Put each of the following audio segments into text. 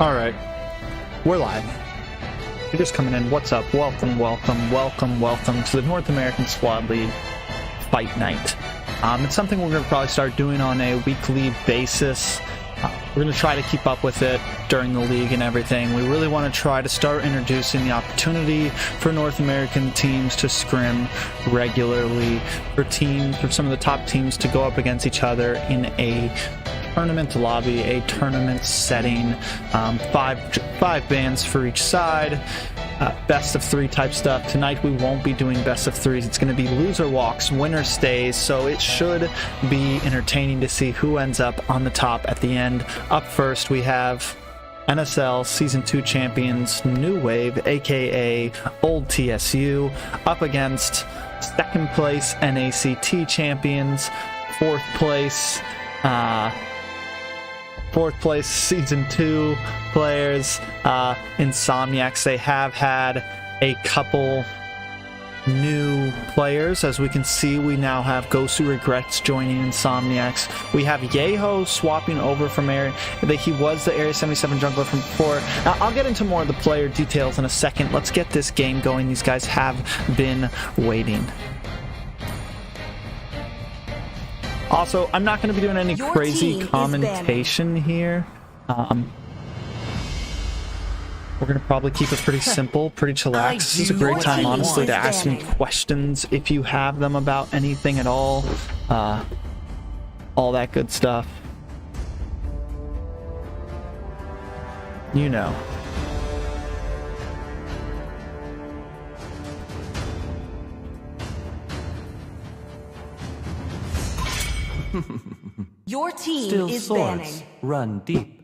Alright, we're live. You're just coming in. What's up? Welcome to the North American Squad League Fight Night. It's something we're going to probably start doing on a weekly basis. We're going to try to keep up with it during the league and everything. We really want to try to start introducing the opportunity for North American teams to scrim regularly, for some of the top teams to go up against each other in a tournament lobby, a tournament setting, five bands for each side, best of 3 type stuff. Tonight we won't be doing best of 3s. It's going to be loser walks, winner stays, so it should be entertaining to see who ends up on the top at the end. Up first we have NSL Season 2 champions New Wave, aka Old TSU, up against second place NACT champions, fourth place Season 2 players, Insomniacs. They have had a couple new players. As we can see, we now have Gosu Regrets joining Insomniacs. We have Yeho swapping over from Area. He was the Area 77 jungler from before. Now, I'll get into more of the player details in a second. Let's get this game going. These guys have been waiting. Also, I'm not going to be doing any crazy commentation here. We're going to probably keep it pretty simple, pretty chillax. This is a great time, honestly, to ask me questions if you have them about anything at all. All that good stuff. You know. Your team Still is swords. banning. Run deep.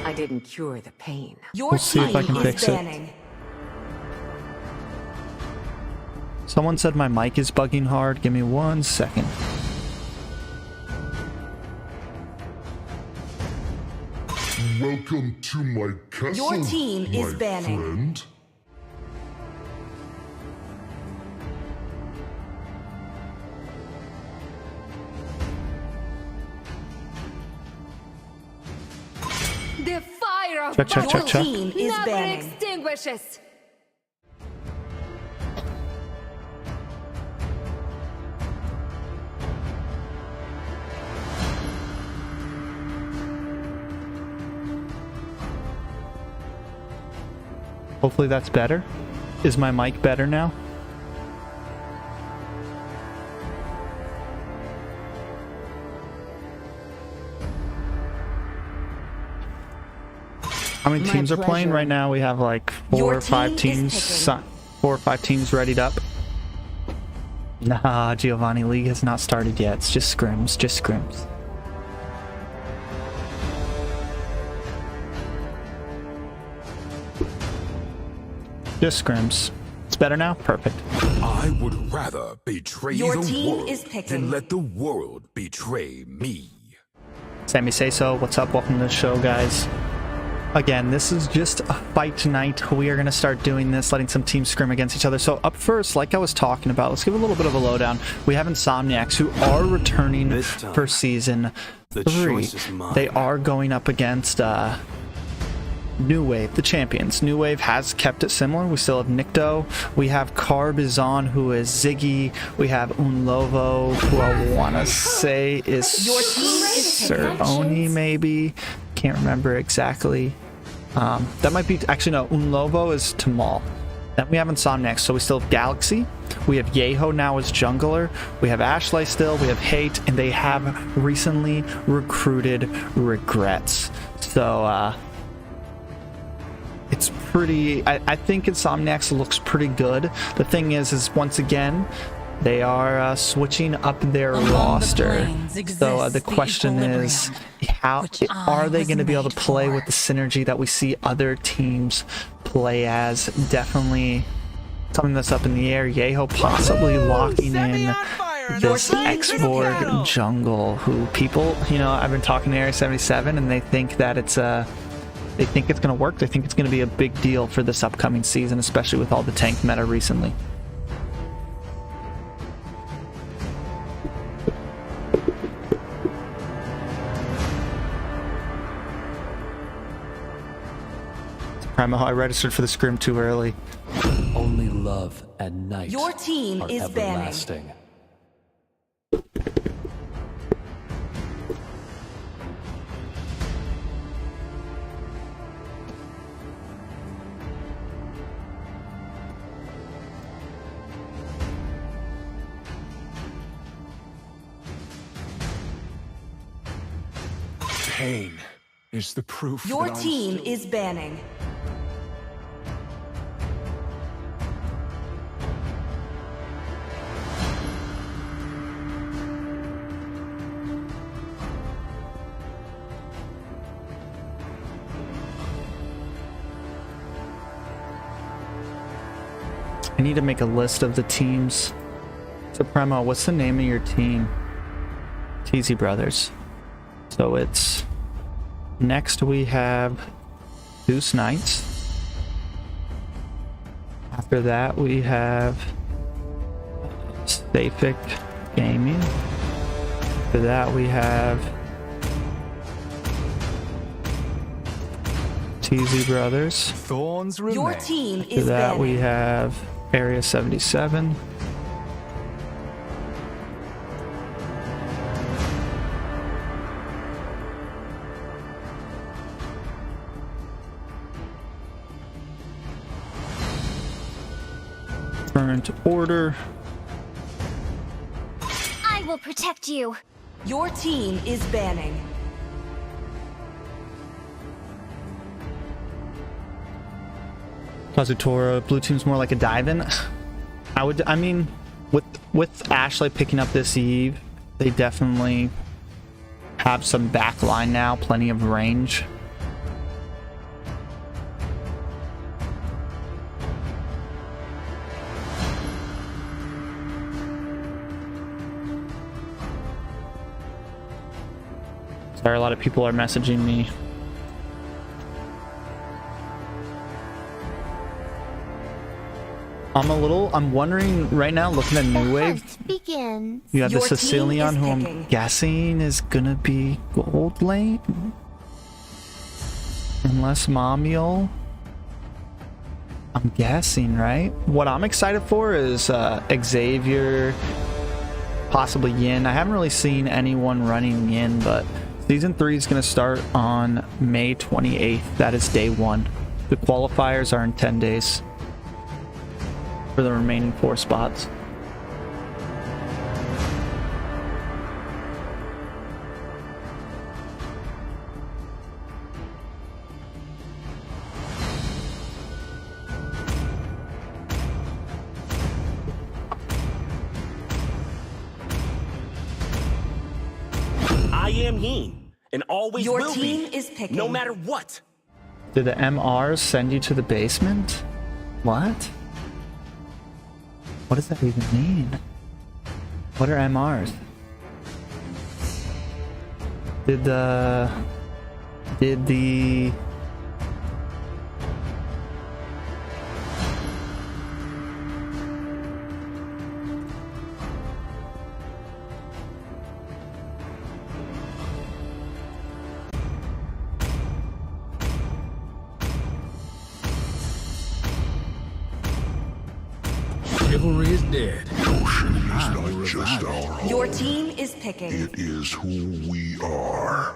I didn't cure the pain. Your We'll see team if I can is fix banning. it. Someone said my mic is bugging hard. Give me 1 second. Welcome to my castle, Your team is my banning. friend. The fire of Check. Your team is never banning. extinguishes. Hopefully that's better. Is my mic better now? How many teams are playing right now? We have like 4 Your or 5 team is teams. picking. 4 or 5 teams readied up. Nah, Giovanni, League has not started yet. It's just scrims, just scrims. Just scrims. It's better now? Perfect. I would rather betray Your the team world is picking. than let the world betray me. Sammy Say So, what's up? Welcome to the show, guys. Again, this is just a fight tonight. We are going to start doing this, letting some teams scrim against each other. So up first, like I was talking about, let's give a little bit of a lowdown. We have Insomniacs, who are returning for Season 3. They are going up against New Wave, the champions. New Wave has kept it similar. We still have Nikto. We have Carbizon, who is Ziggy. We have Unlovo, who I want to say is Your team is Ceroni, maybe. Can't remember exactly. That might be, actually no, Unlovo is Tamal. Then we have Insomniacs, so we still have Galaxy. We have Yeho now as jungler. We have Ashley still. We have Hate, and they have recently recruited Regrets. So, it's pretty, I think Insomniacs looks pretty good. The thing is once again, they are switching up their roster. So the question is, how are they going to be able to play with the synergy that we see other teams play as? Definitely something that's up in the air. Yeho possibly locking in this X-Borg jungle, who people, you know, I've been talking to Area 77 and they think that it's they think it's going to work. They think it's going to be a big deal for this upcoming season, especially with all the tank meta recently. Primo, I registered for the scrim too early. Only love and night Your team are is banning. everlasting. Pain is the proof Your that I'm team still- is banning. I need to make a list of the teams. So Primo, what's the name of your team? TZ Brothers. So it's next we have Goose Knights. After that we have Safic Gaming. After that we have TZ Brothers. Thorns remain. Your team After is that we banning. have Area 77. Current order. I will protect you. Your team is banning. Kazutora, blue team's more like a dive-in. I mean, with Ashley picking up this Eve, they definitely have some backline now, plenty of range. Sorry, a lot of people are messaging me. I'm wondering right now, looking at New Wave, Hunt begins. you have the Your team Sicilian, is who I'm picking. guessing is gonna be gold lane. Unless Mamiel. I'm guessing, right? What I'm excited for is Xavier, possibly Yin. I haven't really seen anyone running Yin, but Season 3 is going to start on May 28th. That is day 1. The qualifiers are in 10 days for the remaining 4 spots. I am Heen, and always Your will team be, is picking. no matter what. Did the MRs send you to the basement? What? What does that even mean? What are MRs? Did the... Chivalry is dead. Ocean is not just our home. Your team is picking. It is who we are.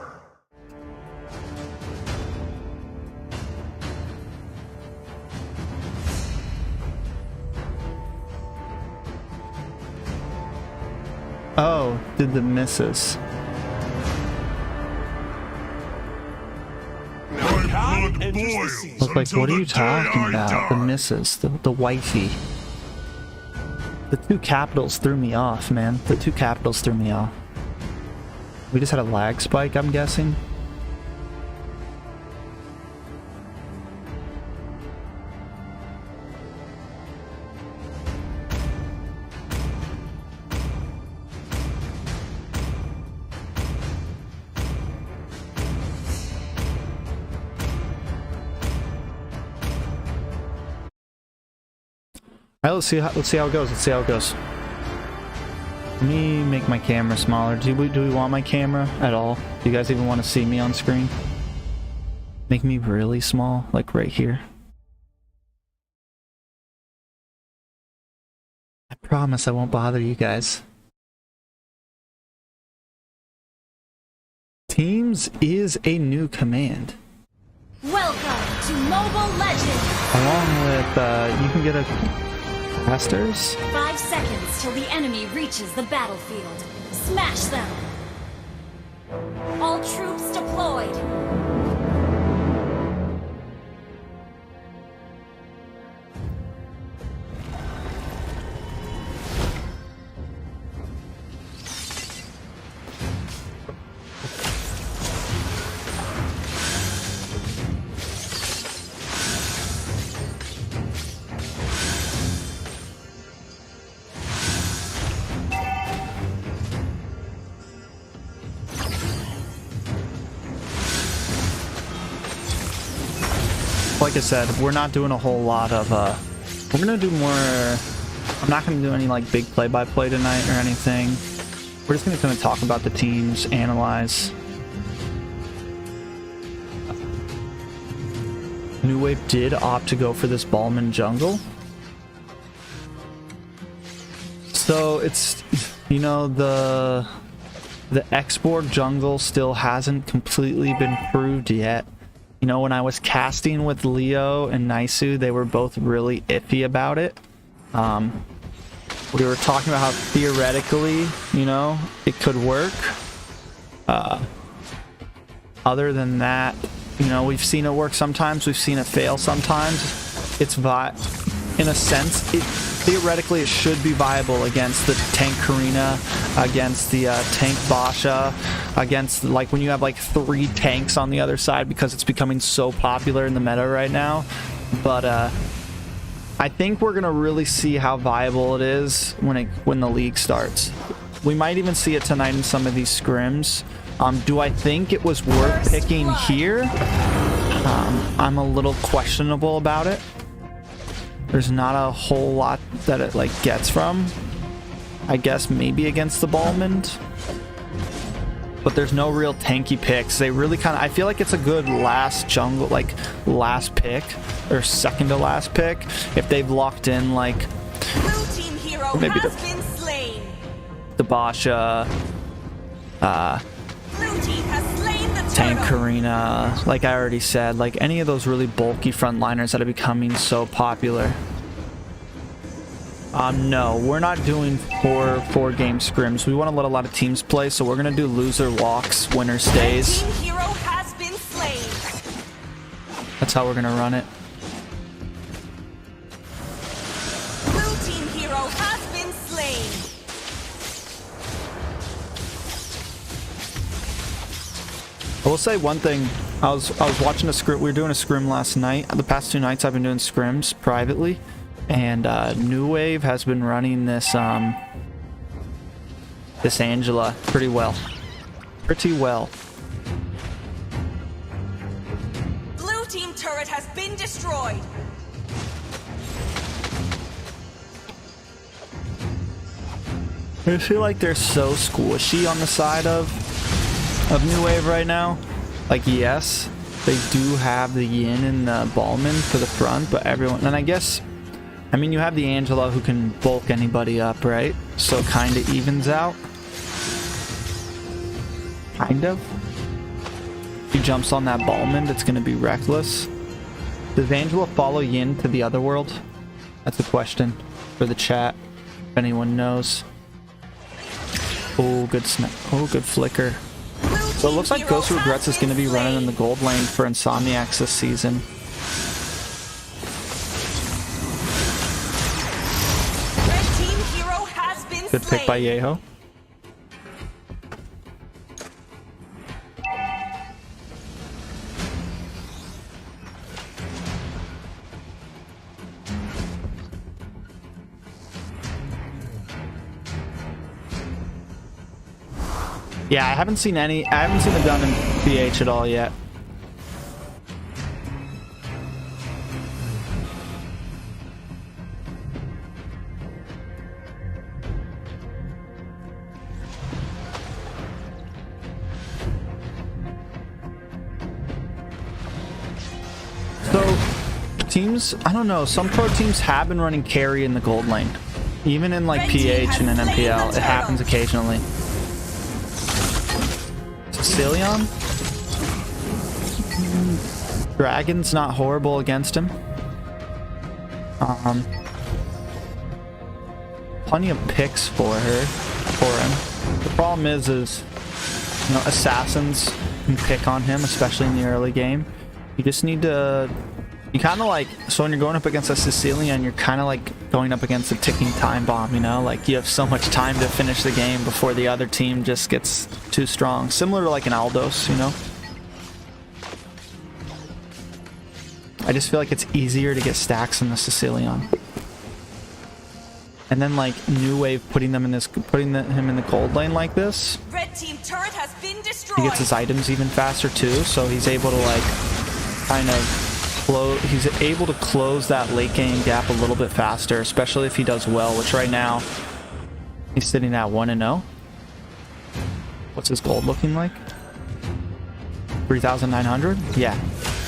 Oh, did the misses. My blood and just the boils season. I was like, until what are the you day talking I about? The die. misses, the wifey. The 2 capitals threw me off, man. The 2 capitals threw me off. We just had a lag spike, I'm guessing. Alright, let's see how it goes. Let's see how it goes. Let me make my camera smaller. Do we want my camera at all? Do you guys even want to see me on screen? Make me really small, like right here. promise I won't bother you guys. Teams is a new command. Welcome to Mobile Legends! Along with, you can get a casters. 5 seconds till the enemy reaches the battlefield. Smash them! All troops deployed! Like I said, we're not doing a whole lot of, we're gonna do more, I'm not gonna do any like big play-by-play tonight or anything. We're just gonna kind of talk about the teams, analyze. New Wave did opt to go for this Balman jungle. So it's, you know, the X-Borg jungle still hasn't completely been proved yet. You know, when I was casting with Leo and Naisu, they were both really iffy about it. We were talking about how theoretically, you know, it could work. Other than that, you know, we've seen it work sometimes, we've seen it fail sometimes. It's in a sense, theoretically it should be viable against the tank Karina, against the tank Basha, against like when you have like 3 tanks on the other side, because it's becoming so popular in the meta right now. But I think we're gonna really see how viable it is when the league starts. We might even see it tonight in some of these scrims. Do I think it was worth picking here? I'm a little questionable about it. There's not a whole lot that it like gets from. I guess maybe against the Balmond. But there's no real tanky picks. They really kind of, I feel like it's a good last jungle, like last pick or second to last pick if they've locked in like Blue team hero maybe has been slain. the Basha, Blue team has slain the tank turtle. Karina, like I already said, like any of those really bulky frontliners that are becoming so popular. No, we're not doing four game scrims. We want to let a lot of teams play, so we're gonna do loser walks, winner stays. Team hero has been slain. That's how we're gonna run it. Blue team hero has been slain. I will say one thing. I was watching a scrim. We were doing a scrim last night. The past 2 nights I've been doing scrims privately, and New Wave has been running this this Angela pretty well. Pretty well. Blue team turret has been destroyed. I feel like they're so squishy on the side of New Wave right now. Like, yes, they do have the Yin and the Balman for the front, but everyone, and I guess, I mean, you have the Angela who can bulk anybody up, right? So it kind of evens out. Kind of. If he jumps on that Balman, it's going to be reckless. Does Angela follow Yin to the other world? That's a question for the chat, if anyone knows. Oh, good snap. Oh, good flicker. So it looks like Ghost Regrets is going to be running in the gold lane for Insomniacs this season. Red team hero has been Good pick by Yeho. Yeah, I haven't seen it done in BH at all yet. So, teams, I don't know, some pro teams have been running carry in the gold lane. Even in like PH and in MPL, it happens occasionally. Sicilian? Dragon's not horrible against him. Plenty of picks for him. The problem is you know, assassins can pick on him, especially in the early game. You just need to, you kind of like, so when you're going up against a Sicilian, you're kind of like going up against a ticking time bomb, you know? Like you have so much time to finish the game before the other team just gets too strong. Similar to like an Aldos, you know? I just feel like it's easier to get stacks in the Sicilian. And then like New Wave putting him in the cold lane like this. Red team turret has been destroyed. He gets his items even faster too, so he's able to like kind of close. He's able to close that late game gap a little bit faster, especially if he does well. Which right now he's sitting at 1-0. What's his gold looking like? 3,900. Yeah,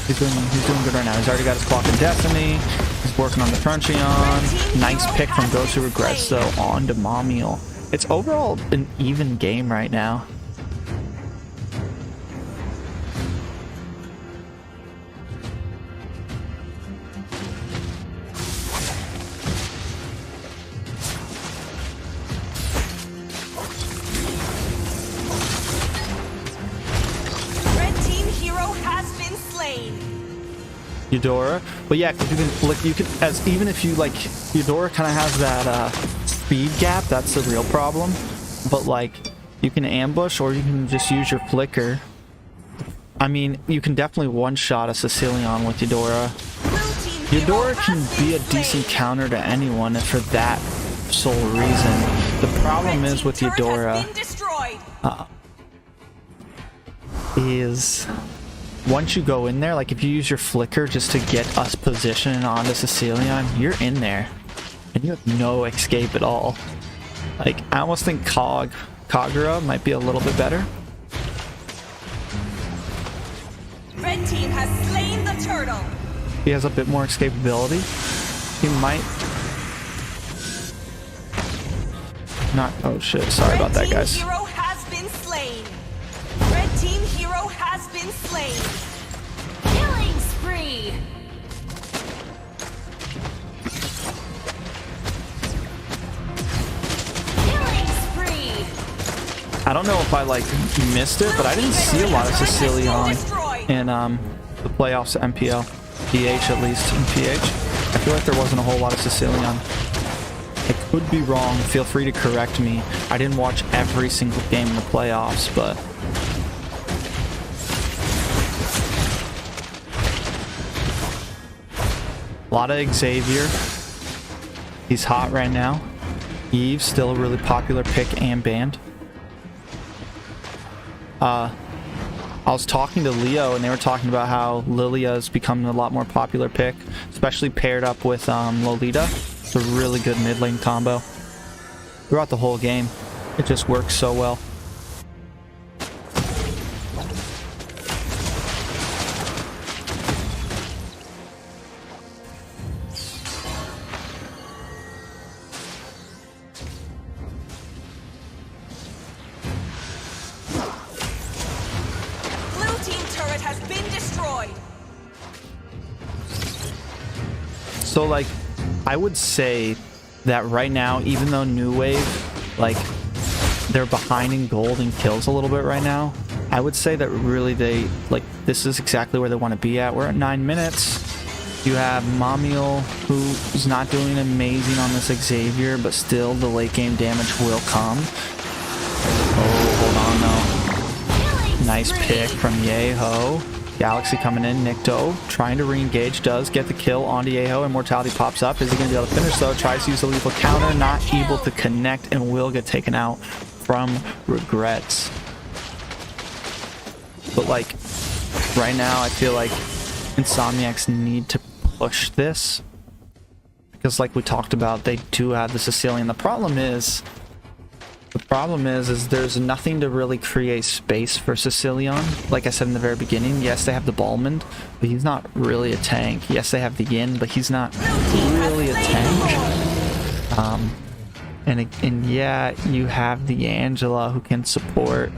he's doing good right now. He's already got his clock in Destiny. He's working on the Cruncheon. Nice pick from Ghost Who Regrets though on to Mamiel. It's overall an even game right now. Red team hero has been slain. Eudora, but yeah, because you can like even if you like Eudora kind of has that speed gap. That's the real problem. But like you can ambush or you can just use your flicker. I mean, you can definitely one-shot a Sicilian with Eudora. Eudora can be a decent counter to anyone for that sole reason. The problem is with Eudora is once you go in there, like if you use your flicker just to get us positioned onto Sicilian, you're in there and you have no escape at all. Like I almost think Kagura might be a little bit better. Red team has slain the turtle. He has a bit more escapability. He might not. Oh shit! Sorry about that, guys. Red team hero has been slain. Red team hero has been slain. Killing spree. Killing spree. I don't know if I like missed it, but I didn't see a lot of Sicilian in the playoffs at MPL, PH at least in PH. I feel like there wasn't a whole lot of Sicilian. I could be wrong. Feel free to correct me. I didn't watch every single game in the playoffs, but a lot of Xavier. He's hot right now. Eve, still a really popular pick and banned. I was talking to Leo and they were talking about how Lilia has become a lot more popular pick, especially paired up with Lolita. It's a really good mid lane combo. Throughout the whole game, it just works so well. So like I would say that right now, even though New Wave, like they're behind in gold and kills a little bit right now, I would say that really they like this is exactly where they want to be at. We're at 9 minutes. You have Mamiel, who's not doing amazing on this Xavier, but still the late game damage will come. Oh, hold on though. Nice pick from Yeho. Galaxy coming in. Nikto trying to re-engage, does get the kill onto Yeho. Immortality pops up. Is he going to be able to finish though? Tries to use the lethal counter, not able to connect, and will get taken out from Regrets. But like right now, I feel like Insomniacs need to push this because, like we talked about, they do have the Sicilian. The problem is there's nothing to really create space for Sicilian. Like I said in the very beginning, yes, they have the Ballman, but he's not really a tank. Yes, they have the Yin, but he's not really a tank. And yeah, you have the Angela who can support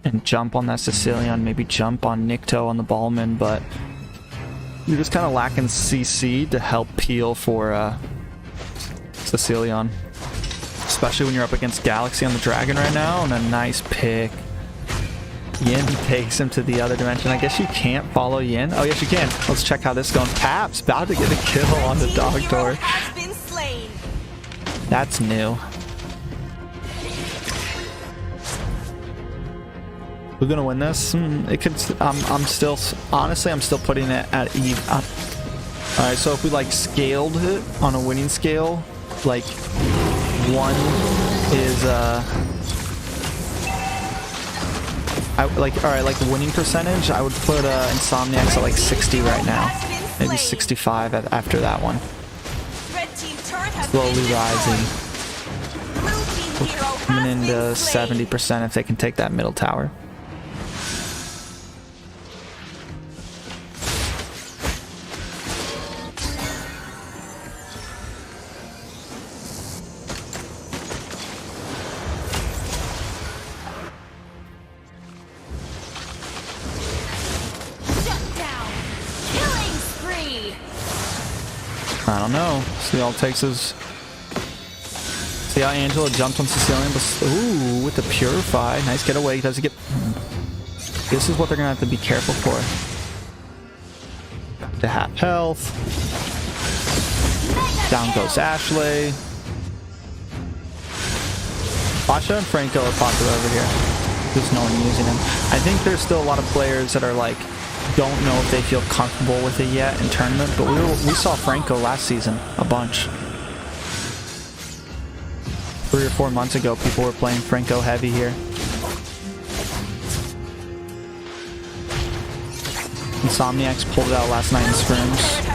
and jump on that Sicilian, maybe jump on Nikto on the Ballman, but you're just kind of lacking CC to help peel for Sicilian. Especially when you're up against Galaxy on the Dragon right now, and a nice pick. Yin takes him to the other dimension. I guess you can't follow Yin. Oh, yes, you can. Let's check how this is going. Paps about to get a kill on the dog door. That's new. We're gonna win this. It could. I'm still. Honestly, I'm still putting it at even. All right. So if we like scaled it on a winning scale, like 1 is all right, like the winning percentage, I would put Insomniacs at like 60 right now, maybe 65 after that one. Slowly rising, coming into 70% if they can take that middle tower. I don't know. See, all it takes is... See how Angela jumped on Sicilian, but... Ooh, with the Purify. Nice getaway. Does he get... This is what they're going to have to be careful for. To half health. Down goes Ashley. Basha and Franco are popular over here. There's no one using him. I think there's still a lot of players that are like... don't know if they feel comfortable with it yet in tournament, but we saw Franco last season a bunch. 3 or 4 months ago, people were playing Franco heavy here. Insomniacs pulled it out last night in scrims.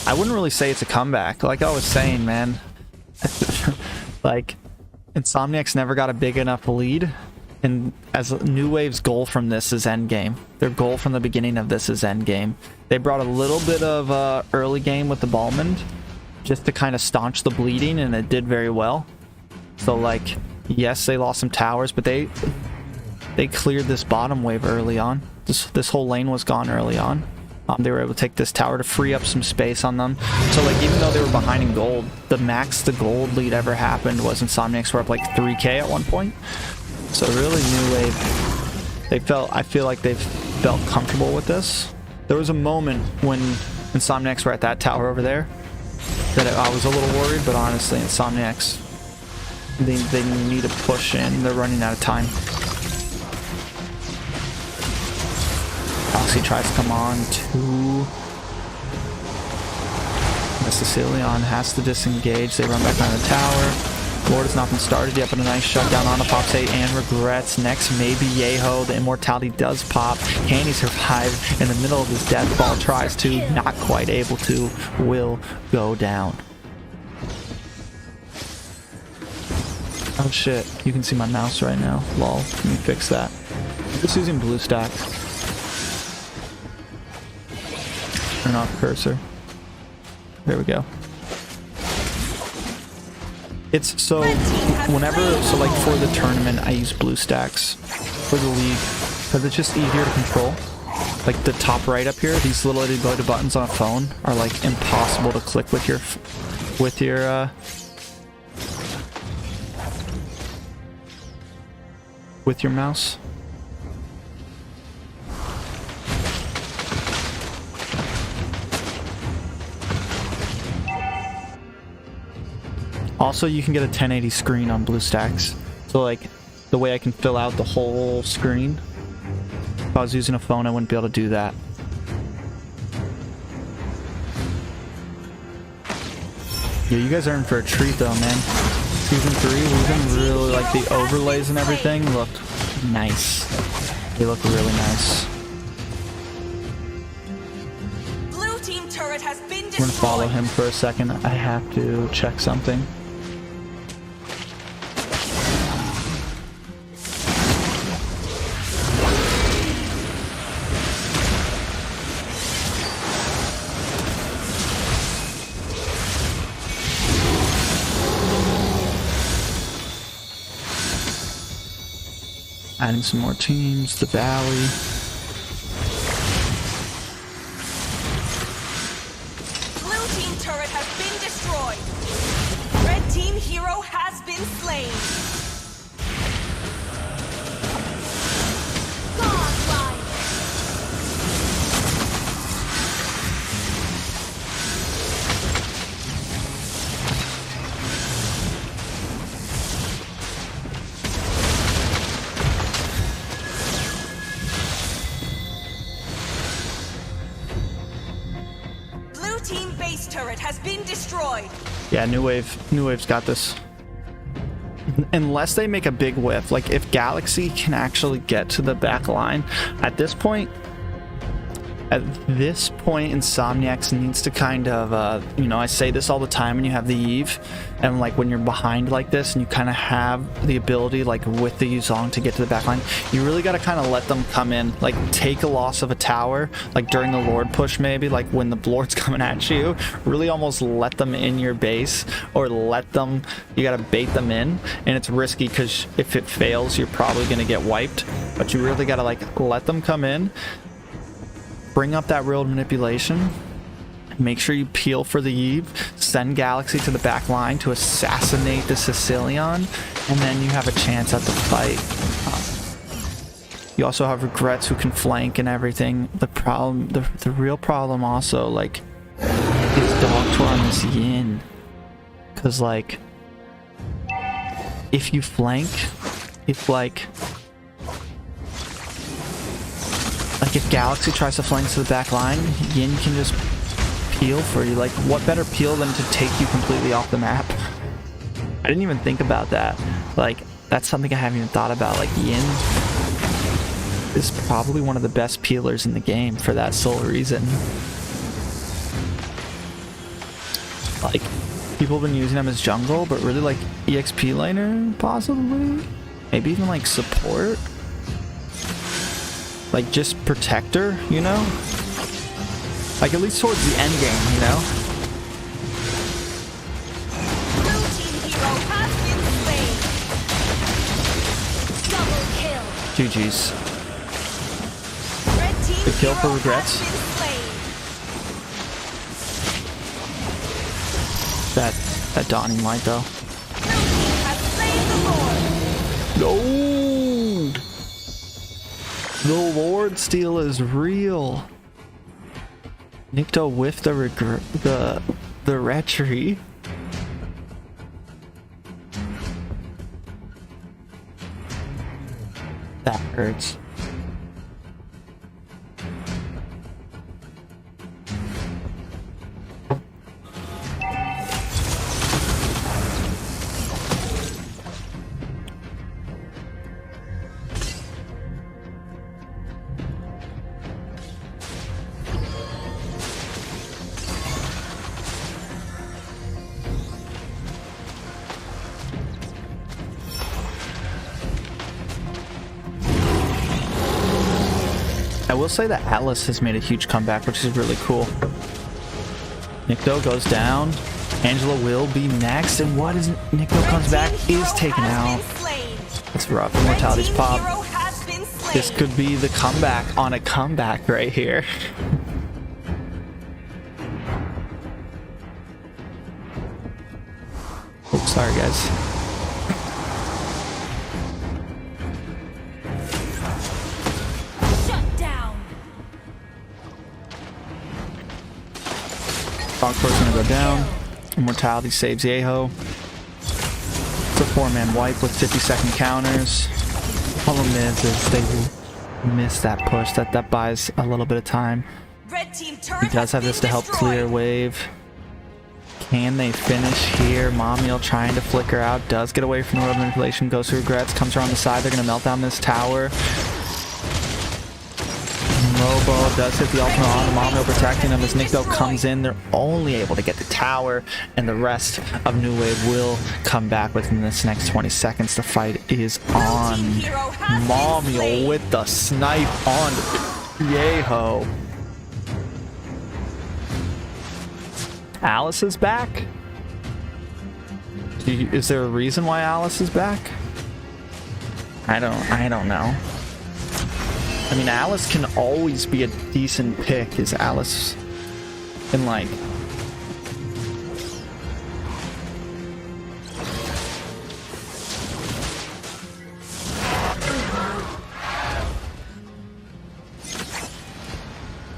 I wouldn't really say it's a comeback. Like I was saying, man, like Insomniacs never got a big enough lead, and as New Wave's goal from this is endgame. Their goal from the beginning of this is endgame. They brought a little bit of early game with the Ballman just to kind of staunch the bleeding, and it did very well. So like, yes, they lost some towers, but they cleared this bottom wave early on. This whole lane was gone early on. They were able to take this tower to free up some space on them. So like, even though they were behind in gold, the max the gold lead ever happened was Insomniacs were up like 3k at one point. So really, New Wave, I feel like they've felt comfortable with this. There was a moment when Insomniacs were at that tower over there that I was a little worried, but honestly, Insomniacs, they need to push in. They're running out of time. He tries to come on to the Sicilian, has to disengage. They run back on the tower. Lord has not been started yet, but a nice shutdown on the Pops 8 and regrets. Next, maybe Yeho. The immortality does pop. Can he survive in the middle of his death ball? Tries to, not quite able to, will go down. Oh shit, you can see my mouse right now. Lol, let me fix that. I'm just using blue stack. Turn off cursor. There we go. It's so whenever, so like for the tournament, I use blue stacks for the league because it's just easier to control. Like the top right up here, these little itty bitty buttons on a phone are like impossible to click with your mouse. Also, you can get a 1080 screen on BlueStacks. So like, the way I can fill out the whole screen, if I was using a phone, I wouldn't be able to do that. Yeah, you guys are in for a treat though, man. Season 3, even really like the overlays and everything looked nice. They look really nice. Blue team turret has been destroyed. I'm gonna follow him for a second. I have to check something. Adding some more teams. The Valley. Blue team turret has been destroyed. Red team hero has been slain. Godlike. Blue team base turret has been destroyed. Yeah, New Wave's got this. Unless they make a big whiff, like if Galaxy can actually get to the back line, at this point, Insomniacs needs to kind of, you know, I say this all the time when you have the Eve, and like when you're behind like this and you kind of have the ability, like with the Yuzong, to get to the back line, you really got to kind of let them come in, like take a loss of a tower, like during the Lord push maybe, like when the Lord's coming at you, really almost let them in your base, or let them, you got to bait them in, and it's risky because if it fails, you're probably going to get wiped, but you really got to like let them come in, bring up that real manipulation, make sure you peel for the Eve, send Galaxy to the back line to assassinate the Sicilian, and then you have a chance at the fight. You also have Regrets who can flank and everything. The problem, the real problem also, like, is Dog Tour on this Yin. Because, like, if you flank, if, like if Galaxy tries to flank to the back line, Yin can just peel for you. Like, what better peel than to take you completely off the map? I didn't even think about that. Like, that's something I haven't even thought about. Like, Yin is probably one of the best peelers in the game for that sole reason. Like, people have been using him as jungle, but really, like, EXP laner, possibly? Maybe even, like, support? Like, just protector, you know? Like, at least towards the end game, you know? Blue team hero has been slain. Double kill. GG's. Red team The kill for hero Regrets. has been slain. That dawning light, though. Blue team has slain the Lord. No! The Lord steal is real. Nikto whiffed the retry. That hurts. I will say that Atlas has made a huge comeback, which is really cool. Nikto goes down. Angela will be next, and what is Nikto comes back is taken out. It's rough. Immortality's pop. This could be the comeback on a comeback right here. Oops, sorry guys. Dogport's gonna go down. Immortality saves Yeho. It's a 4-man wipe with 50-second counters. Problem is they miss that push. That buys a little bit of time. He does have this to help clear wave. Can they finish here? Mamiel trying to flicker out. Does get away from the world manipulation. Goes to Regrets. Comes around the side. They're gonna melt down this tower. Lobo does hit the ultimate on Mamiel, protecting them as Nikto comes in. They're only able to get the tower, and the rest of New Wave will come back within this next 20 seconds. The fight is on. Mamiel with the snipe on Yeho. Alice is back? Is there a reason why Alice is back? I don't know. I mean, Alice can always be a decent pick. Is Alice in like...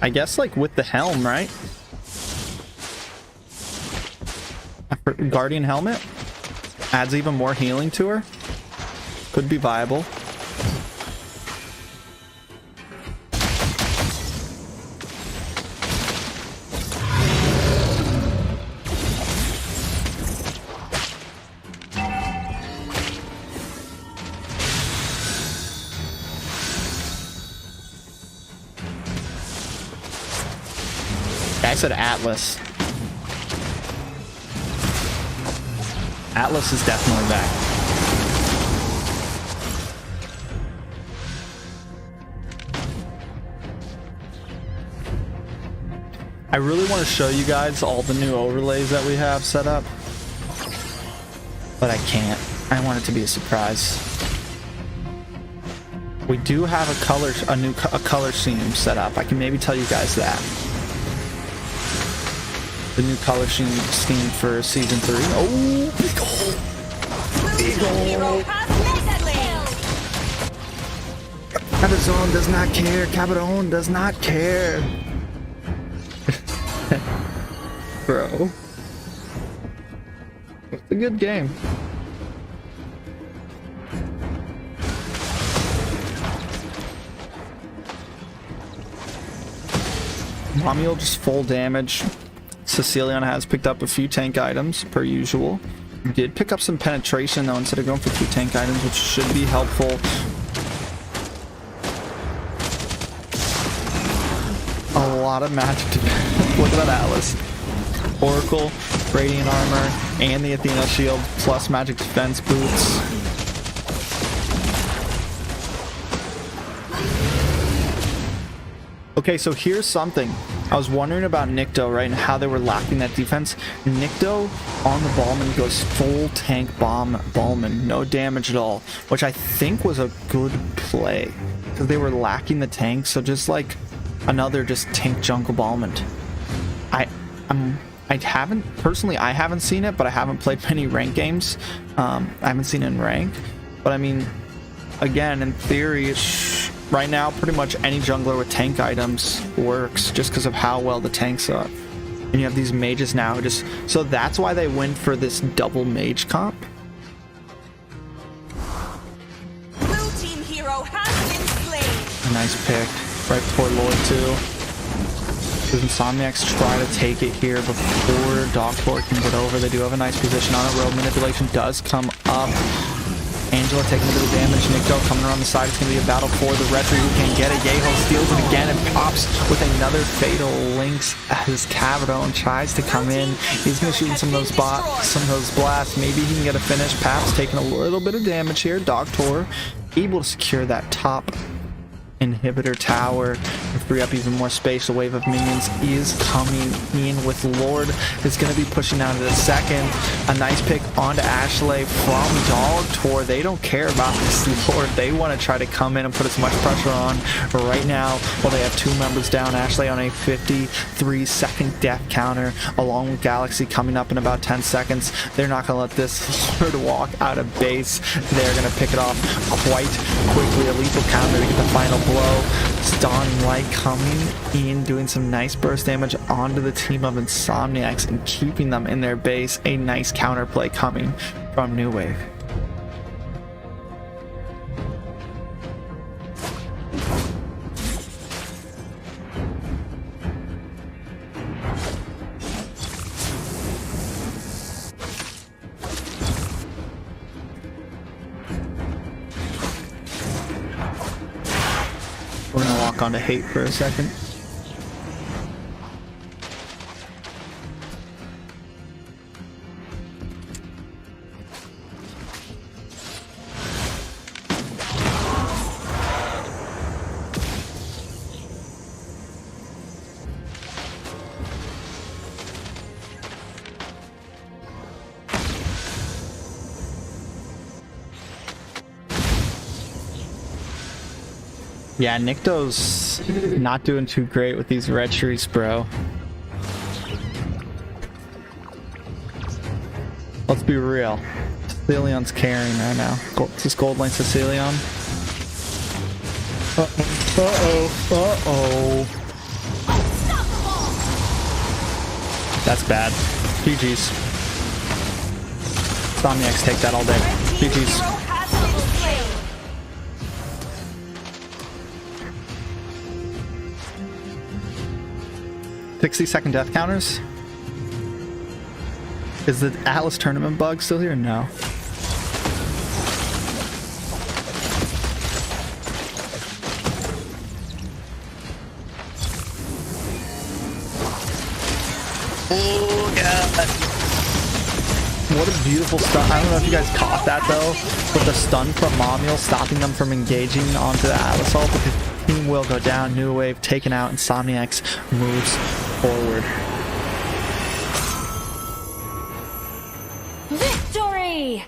I guess like with the helm, right? Guardian helmet adds even more healing to her. Could be viable. I said Atlas. Atlas is definitely back. I really want to show you guys all the new overlays that we have set up, but I can't. I want it to be a surprise. We do have a color scheme set up. I can maybe tell you guys that. The new color scheme for season 3. Oh, big hole! Big hole! Cabazon does not care. Cabazon does not care. Bro. It's a good game. Romulo just full damage. Cecilion has picked up a few tank items, per usual. We did pick up some penetration, though, instead of going for 2 tank items, which should be helpful. A lot of magic to look at that Atlas. Oracle, Radiant Armor, and the Athena Shield, plus magic defense boots. Okay, so here's something. I was wondering about Nikto, right, and how they were lacking that defense. Nikto on the Ballman goes full tank Ballman, no damage at all, which I think was a good play because they were lacking the tank. So just like another just tank jungle Ballman. I haven't seen it, but I haven't played many rank games. I haven't seen it in rank, but I mean, again, in theory, right now, pretty much any jungler with tank items works just because of how well the tanks are. And you have these mages now so that's why they went for this double mage comp. Blue team hero has been slain. A nice pick right before Lord 2. Does Insomniacs try to take it here before Doctor can get over? They do have a nice position on it. Road manipulation does come up. Angela taking a little damage. Nikto coming around the side. It's going to be a battle for the Retri who can get it. Yeho steals it again and pops with another fatal links as Cavadon tries to come in. He's going to shoot some of those blasts. Maybe he can get a finish. Paps taking a little bit of damage here. Doctor able to secure that top inhibitor tower and free up even more space. The wave of minions is coming in with Lord is going to be pushing down to the second. A nice pick onto Ashley from Dogtor. They don't care about this Lord. They want to try to come in and put as much pressure on right now. Well, they have 2 members down. Ashley on a 53-second death counter along with Galaxy coming up in about 10 seconds. They're not going to let this Lord walk out of base. They're going to pick it off quite quickly. A lethal counter to get the final blow. Stunning Light coming in, doing some nice burst damage onto the team of Insomniacs and keeping them in their base. A nice counterplay coming from New Wave. We're gonna walk onto Hate for a second. Yeah, Nikto's not doing too great with these retries, bro. Let's be real. Cecilion's carrying right now. Is this gold lane Cecilion? Uh-oh. That's bad. GG's. Somniacs take that all day. GG's. 60-second death counters? Is the Atlas tournament bug still here? No. Oh, God. What a beautiful stun. I don't know if you guys caught that, though, with the stun from Momuel stopping them from engaging onto the Atlas ult, because team will go down, new wave taken out, and Somniacs moves forward. Victory!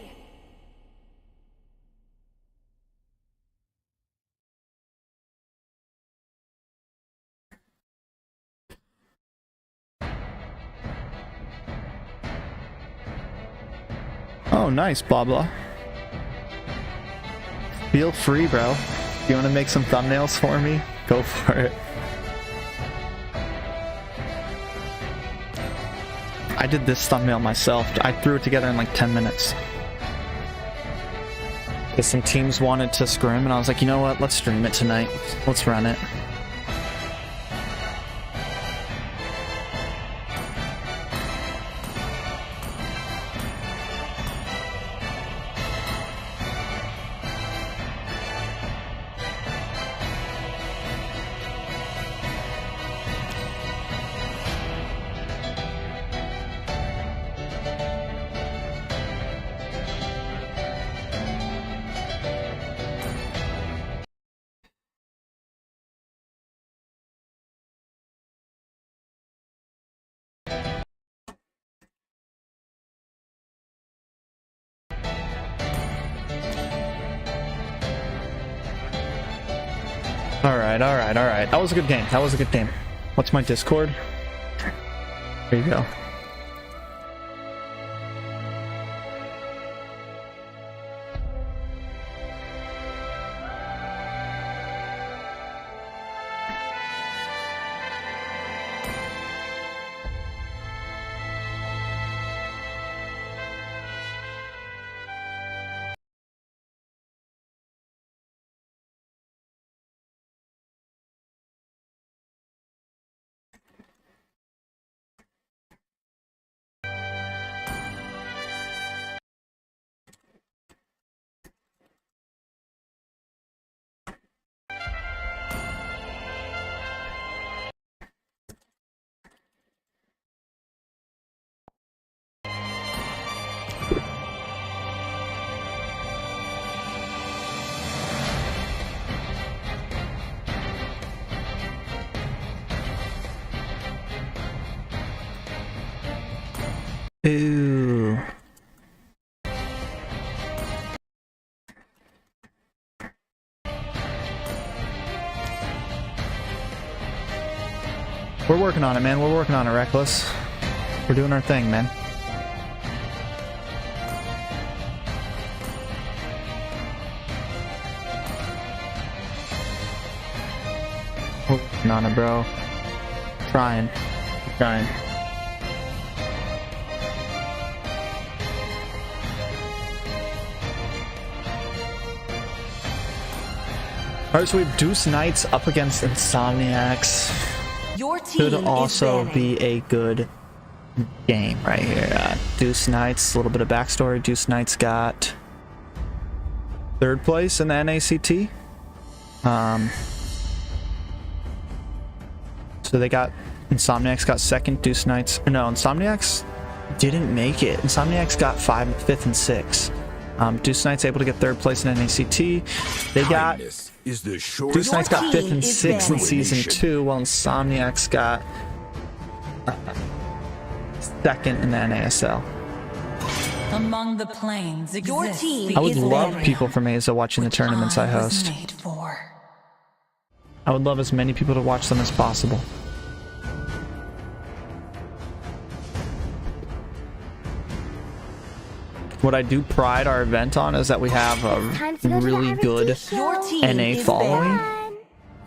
Oh, nice, blah blah. Feel free, bro. You want to make some thumbnails for me? Go for it. I did this thumbnail myself. I threw it together in like 10 minutes. Because some teams wanted to scrim, and I was like, you know what? Let's stream it tonight. Let's run it. Alright. That was a good game. What's my Discord? There you go. Ooh. We're working on it, man. We're working on it, Reckless. We're doing our thing, man. Working on it, bro. Trying. Alright, so we have Deuce Knights up against Insomniacs. Your team Could also is be a good game right here. Deuce Knights, a little bit of backstory. Deuce Knights got 3rd place in the NACT. So they got, Insomniacs got 2nd, Deuce Knights, no, Insomniacs didn't make it. Insomniacs got 5th and 6th. Deuce Knights able to get 3rd place in NACT. They got, Deuce Knights got 5th and 6th in Season 2, while Insomniacs got 2nd in the NASL. Among the plains Your exists team I would is love ready. people from Asia watching the tournaments I host. made for. I would love as many people to watch them as possible. What I do pride our event on is that we have a really good NA following.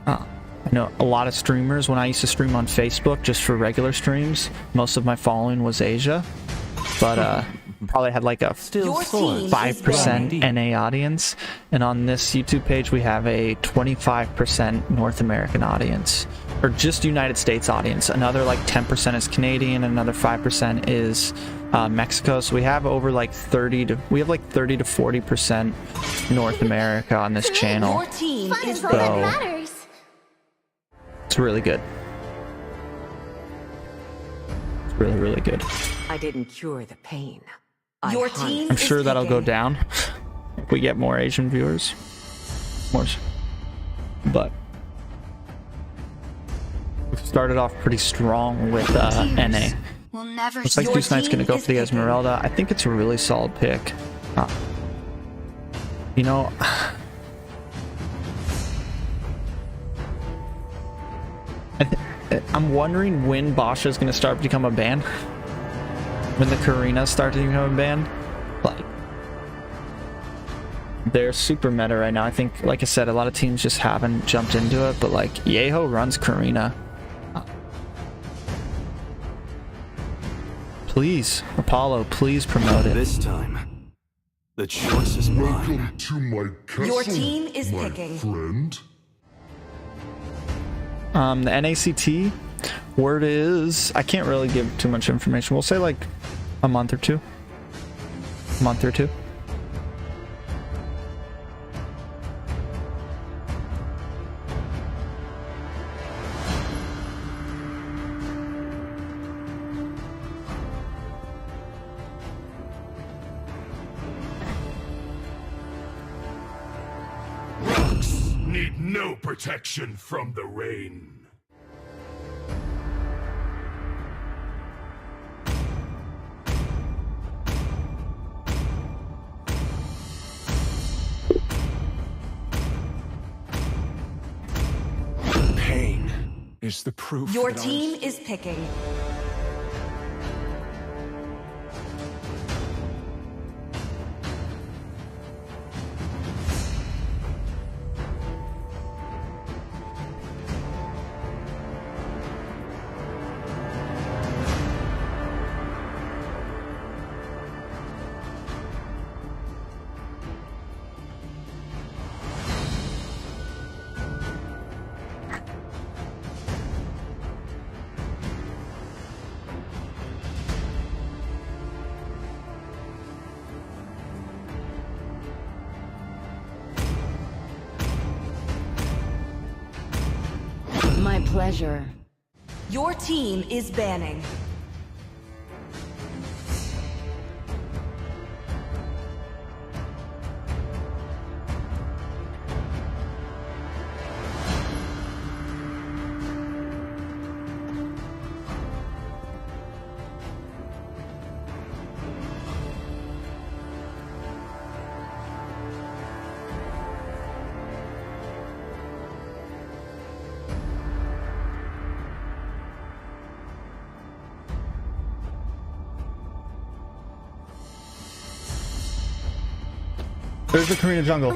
I know a lot of streamers, when I used to stream on Facebook just for regular streams, most of my following was Asia. But probably had like a 5% NA audience. And on this YouTube page, we have a 25% North American audience. Or just United States audience. Another like 10% is Canadian, another 5% is Mexico. So we have over like 30 to 40% North America on this channel. Your team is So matters. it's really good. It's really, really good. I didn't cure the pain. Your team I'm is sure that'll go picking. down if we get more Asian viewers. More, but we've started off pretty strong with NA. We'll never Looks like Your Deuce Knight's team gonna go is for the picking. Esmeralda. I think it's a really solid pick. You know, I'm wondering when Basha is gonna start to become a band. When the Karinas start to become a band. Like, they're super meta right now. I think, like I said, a lot of teams just haven't jumped into it, but like Yeho runs Karina. Please, Apollo, please promote it. This time, the choice is mine. Welcome to my castle, Your team is my picking. friend. The NACT word is, I can't really give too much information. We'll say like a month or two. Rocks need no protection from the rain. Pain is the proof. Your that team is picking. My pleasure. Your team is banning. There's the Karina jungle.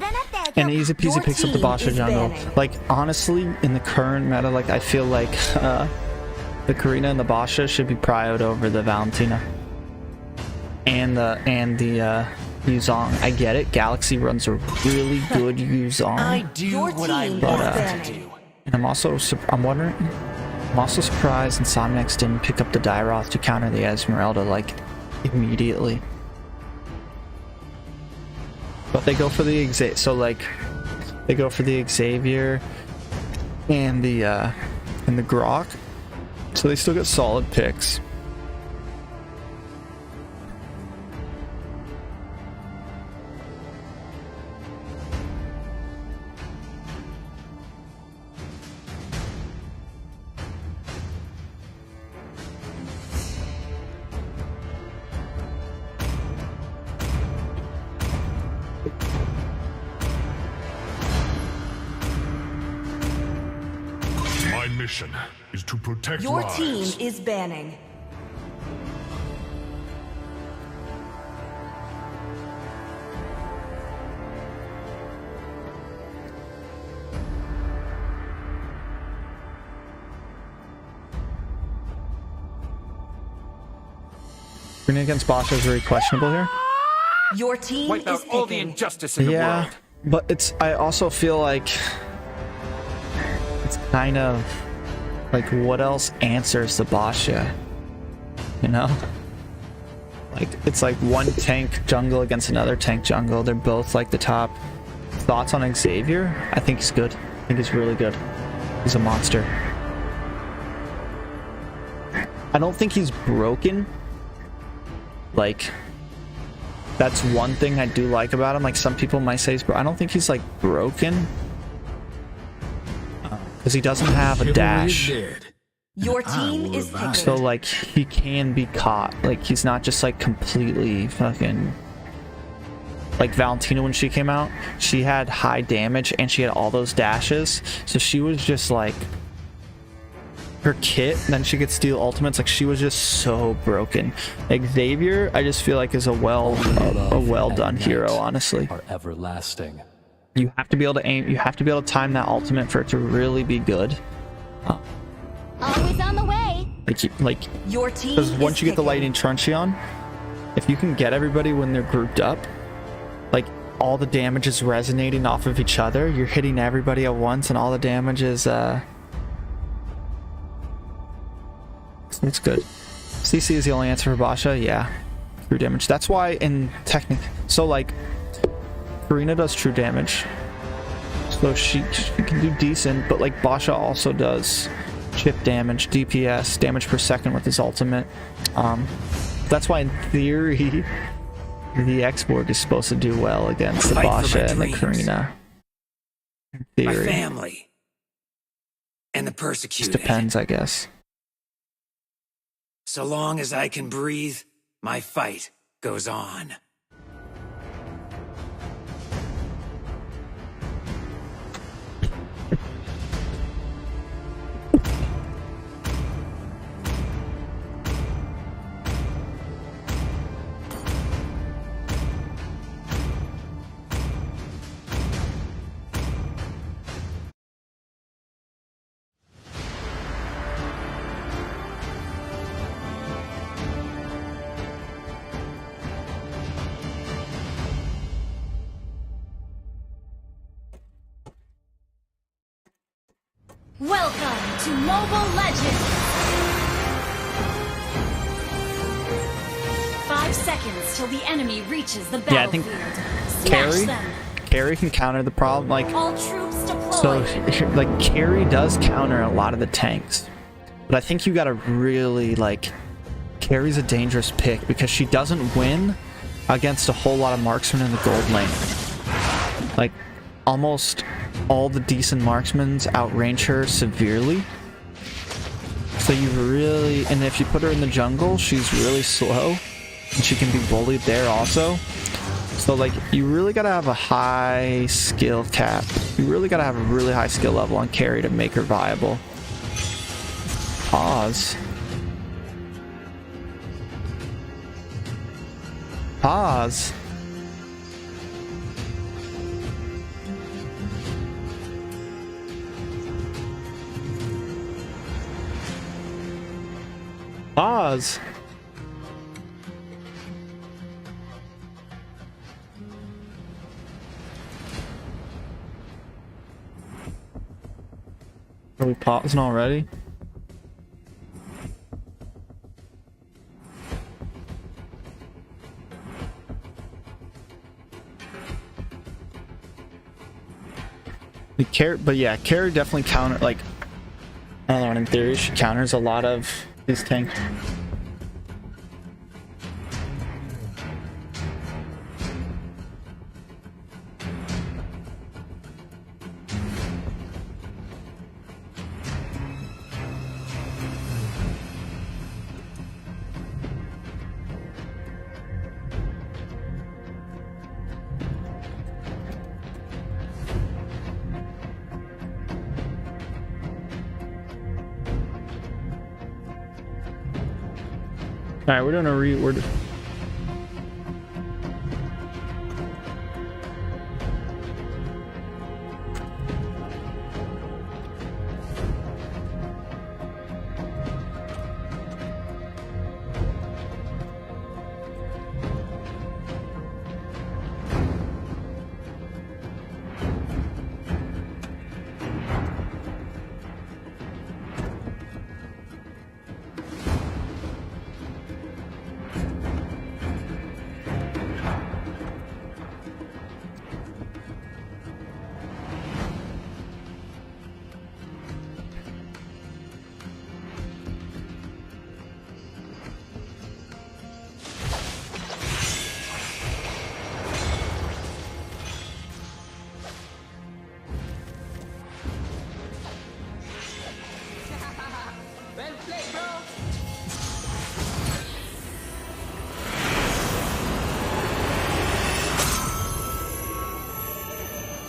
And easy peasy Your picks up the team Basha is jungle. banning. Like, honestly, in the current meta, like, I feel like the Karina and the Basha should be prioed over the Valentina. And the Yuzong. I get it. Galaxy runs a really good Yuzong. I do Your what I team want is to banning. do. And I'm also surprised Insomniacs didn't pick up the Dairoth to counter the Esmeralda, like, immediately. But they go for the they go for the Xavier and the Grok. So they still get solid picks. mission is to protect Your lives. team is banning. Green against Basha is very questionable here. Your team Wipe is out all the picking. injustice in the Yeah, world. but it's. I also feel like it's kind of like what else answers the Basha? You know, like it's like one tank jungle against another tank jungle. They're both like the top. Thoughts on Xavier? I think he's good. I think he's really good. He's a monster. I don't think he's broken. Like, that's one thing I do like about him. Like, some people might say he's I don't think he's like broken, because he doesn't have a dash. Your team is picking. So like he can be caught. Like, he's not just like completely fucking like Valentina. When she came out, she had high damage and she had all those dashes, so she was just like her kit, and then she could steal ultimates. Like, she was just so broken. Xavier, I just feel like is a well done hero, honestly. Are everlasting. You have to be able to aim, you have to be able to time that ultimate for it to really be good. Always on the way. Like Your team because once is you get the picking. lightning truncheon, if you can get everybody when they're grouped up, like all the damage is resonating off of each other. You're hitting everybody at once, and all the damage is it's good. CC is the only answer for Basha. Yeah, true damage. That's why in technique, so like Karina does true damage, so she can do decent, but like Basha also does chip damage, DPS, damage per second with his ultimate. That's why in theory the X-Borg is supposed to do well against the Basha and the Karina. In theory. My family and the Just persecuted. depends, I guess. So long as I can breathe, my fight goes on. Welcome to Mobile Legends! 5 seconds till the enemy reaches the Yeah, I think battlefield. Smash them. Carry can counter the problem. Like, All troops so deployed. like Carry does counter a lot of the tanks, but I think you gotta really like. Carry's a dangerous pick because she doesn't win against a whole lot of marksmen in the gold lane. Like, almost all the decent marksmen outrange her severely. So you really, and if you put her in the jungle, she's really slow, and she can be bullied there also. So like, you really gotta have a high skill cap. You really gotta have a really high skill level on Carry to make her viable. Pause. Pause. Pause. Are we pausing already? But yeah, Carry definitely counter, like, I don't know, in theory she counters a lot of his tank. All right, we're doing a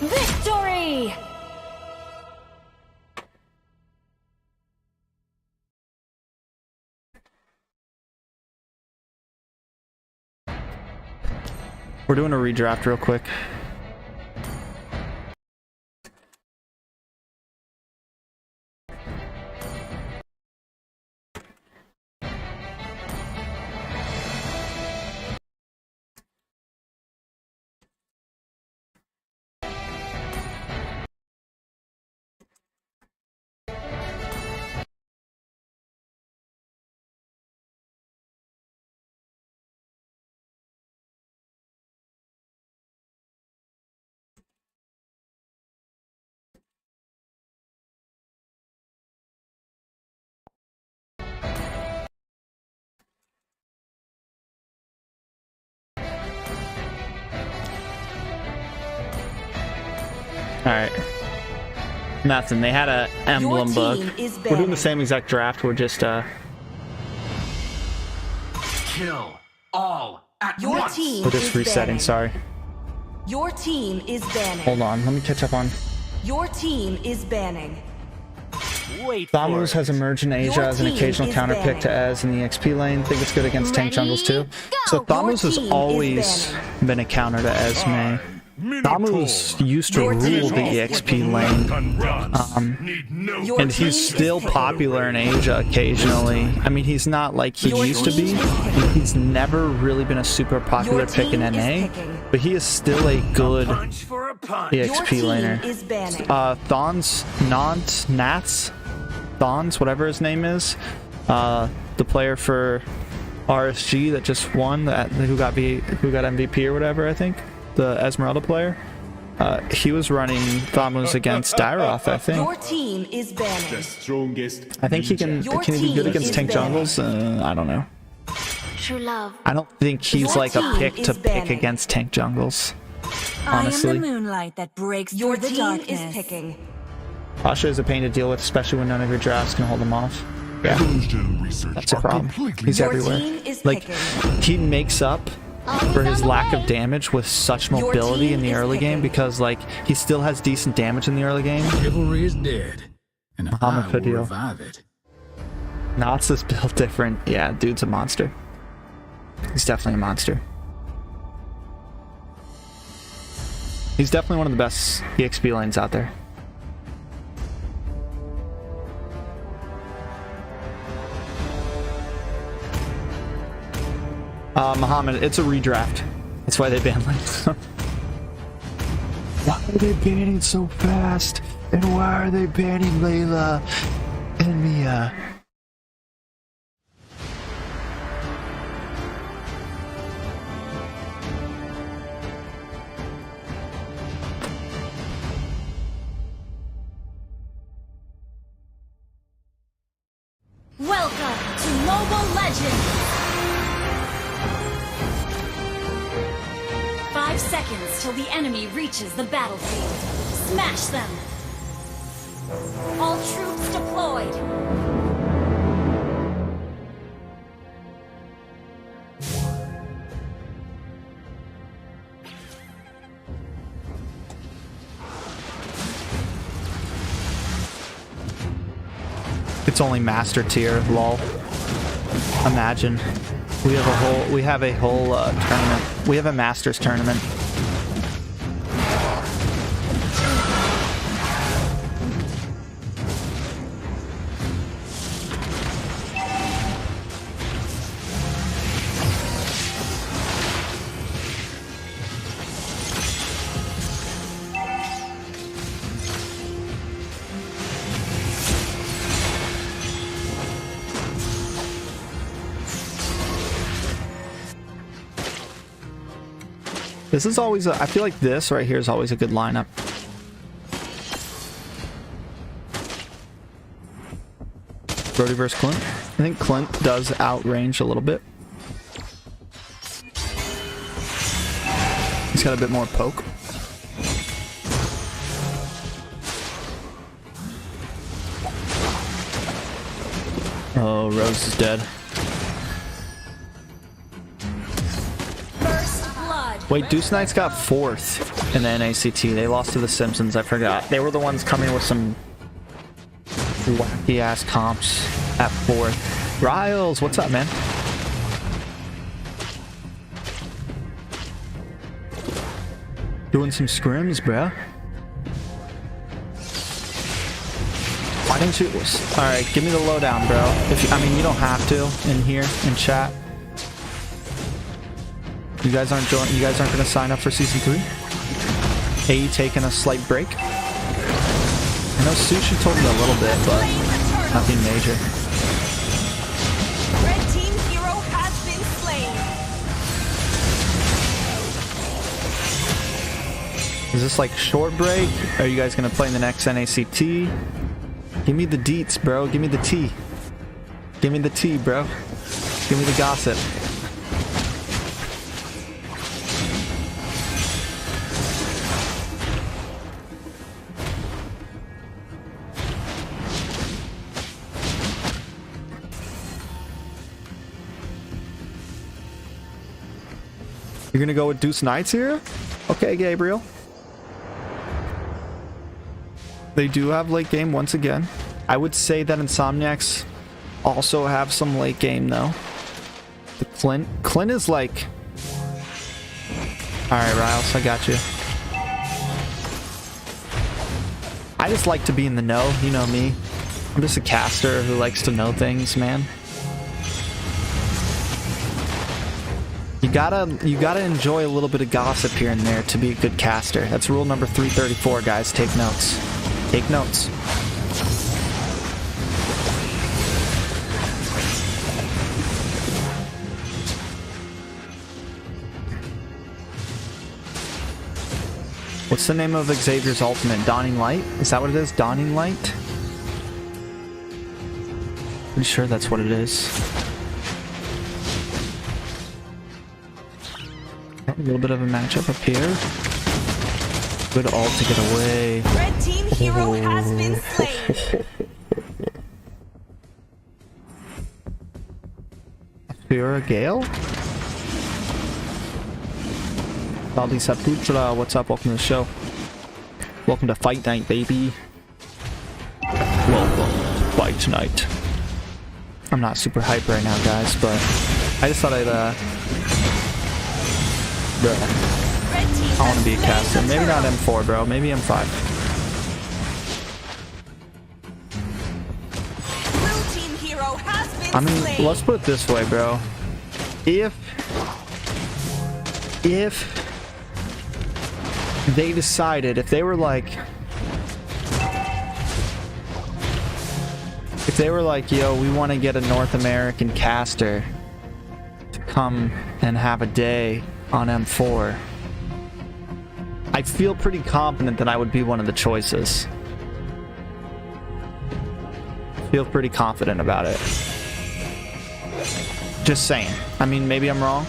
Victory! We're doing a redraft real quick. All right. Nothing. They had a emblem book. We're doing the same exact draft. We're just Kill all at Your once. team we're just is resetting. banning. Sorry. Your team is banning. Hold on. Let me catch up on. Your team is banning. Wait Thamuz has emerged in Asia Your as an team occasional is counter pick to banning. Ez in the XP lane. Think it's good against tank Ready? jungles too. So Go. Thamuz Your has team is always banning. been a counter to Esme. Thamuz used to Your rule team the is EXP picking. lane. Need no Your And team he's is still picking. popular in Asia occasionally. I mean, he's not like he Your used to be. team is picking. He's never really been a super popular Your pick in team is NA, picking. but he is still a good punch for a punch. Your EXP team laner. is banning. Thons, whatever his name is, the player for RSG that just won, who got MVP or whatever, I think, the Esmeralda player. He was running Thamuz against Dairoth, I think. Your team is banning. strongest. I think he can Your he be good team against is tank banning. jungles? I don't know. True love. I don't think he's Your like a team pick to is pick banning. against tank jungles. I Honestly. am the moonlight that breaks Your through the team darkness. is picking. Pasha is a pain to deal with, especially when none of your drafts can hold him off. Yeah, Evolution research that's a are problem. completely He's Your everywhere. team is Like, picking. he makes up for his lack of damage with such Your mobility team in the is early game picking. because, like, he still has decent damage in the early game. Chivalry is dead, and Muhammad I will Fadil. revive it. Knots is built different. Yeah, dude's a monster. He's definitely a monster. He's definitely one of the best EXP lanes out there. Muhammad, it's a redraft. That's why they banned lanes. Why are they banning so fast? And why are they banning Layla and Mia? Welcome to Mobile Legends! 5 seconds till the enemy reaches the battlefield. Smash them! All troops deployed! It's only master tier, lol. Imagine. We have a whole tournament. We have a Masters tournament. This is always I feel like this right here is always a good lineup. Brody versus Clint. I think Clint does outrange a little bit. He's got a bit more poke. Oh, Rose is dead. Wait, Deuce Knight's got 4th in the NACT. They lost to the Simpsons, I forgot. They were the ones coming with some wacky ass comps at 4th. Riles, what's up, man? Doing some scrims, bro. Why didn't you? Alright, give me the lowdown, bro. I mean, you don't have to in here, in chat. You guys aren't going to sign up for season 3? AE taking a slight break. I know Sushi told me a little bit, but nothing major. Red team hero has been slain. Is this like short break? Are you guys going to play in the next NACT? Give me the deets, bro. Give me the tea. Give me the tea, bro. Give me the gossip. You're gonna go with Deuce Knights here? Okay, Gabriel. They do have late game once again. I would say that Insomniacs also have some late game though. The Clint is like... Alright, Riles, I got you. I just like to be in the know, you know me. I'm just a caster who likes to know things, man. You gotta enjoy a little bit of gossip here and there to be a good caster. That's rule number 334, guys. Take notes. Take notes. What's the name of Xavier's ultimate? Dawning Light? Is that what it is? Dawning Light? Pretty sure that's what it is. A little bit of a matchup up here. Good ult to get away. Red team hero has been slain. Fiora Gale? Baldi Saputra, what's up? Welcome to the show. Welcome to Fight Night, baby. Welcome to Fight Night. I'm not super hyped right now, guys, but I just thought I'd, Bro. I want to be a caster. Maybe not M4, bro. Maybe M5. Blue team hero has been I mean, slain. let's put it this way, bro. If they decided, if they were like, yo, we want to get a North American caster to come and have a day on M4, I feel pretty confident that I would be one of the choices. Feel pretty confident about it. Just saying. I mean, maybe I'm wrong.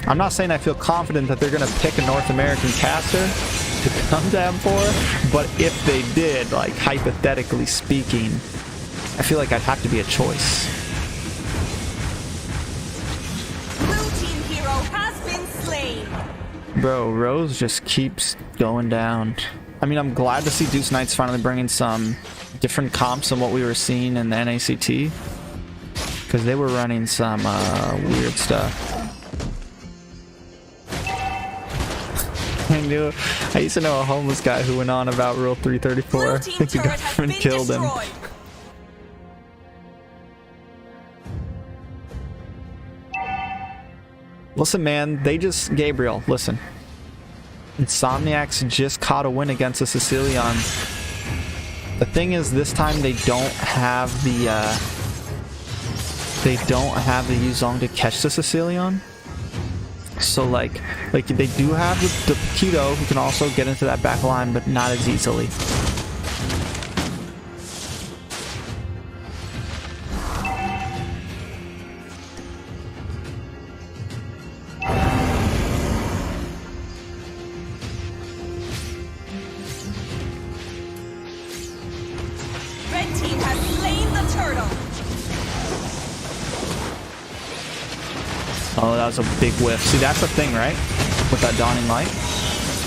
I'm not saying I feel confident that they're gonna pick a North American caster to come to M4, but if they did, like hypothetically speaking, I feel like I'd have to be a choice. Bro, Rose just keeps going down. I mean, I'm glad to see Deuce Knight's finally bringing some different comps than what we were seeing in the NACT. because they were running some weird stuff. I used to know a homeless guy who went on about Rule 334. I think the government killed him. Listen, man, Gabriel, listen. Insomniacs just caught a win against the Sicilian. The thing is, this time they don't have the Yuzong to catch the Sicilian. So like they do have the Paquito who can also get into that back line, but not as easily. Red team has slain the turtle. Oh, that was a big whiff. See, that's the thing, right? With that dawning light,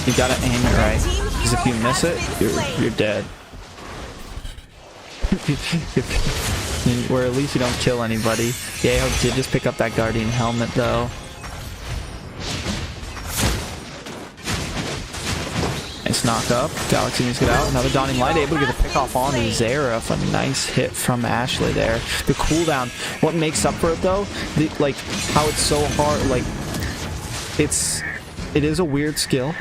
you gotta aim it right, because if you miss it, you're dead. Where at least you don't kill anybody. Yeho did just pick up that Guardian helmet, though. Nice knock up. Galaxy needs to get out. Another dawning light, able to get a pick off on Zeref. A nice hit from Ashley there. The cooldown. What makes up for it though? Like how it's so hard. Like it is a weird skill.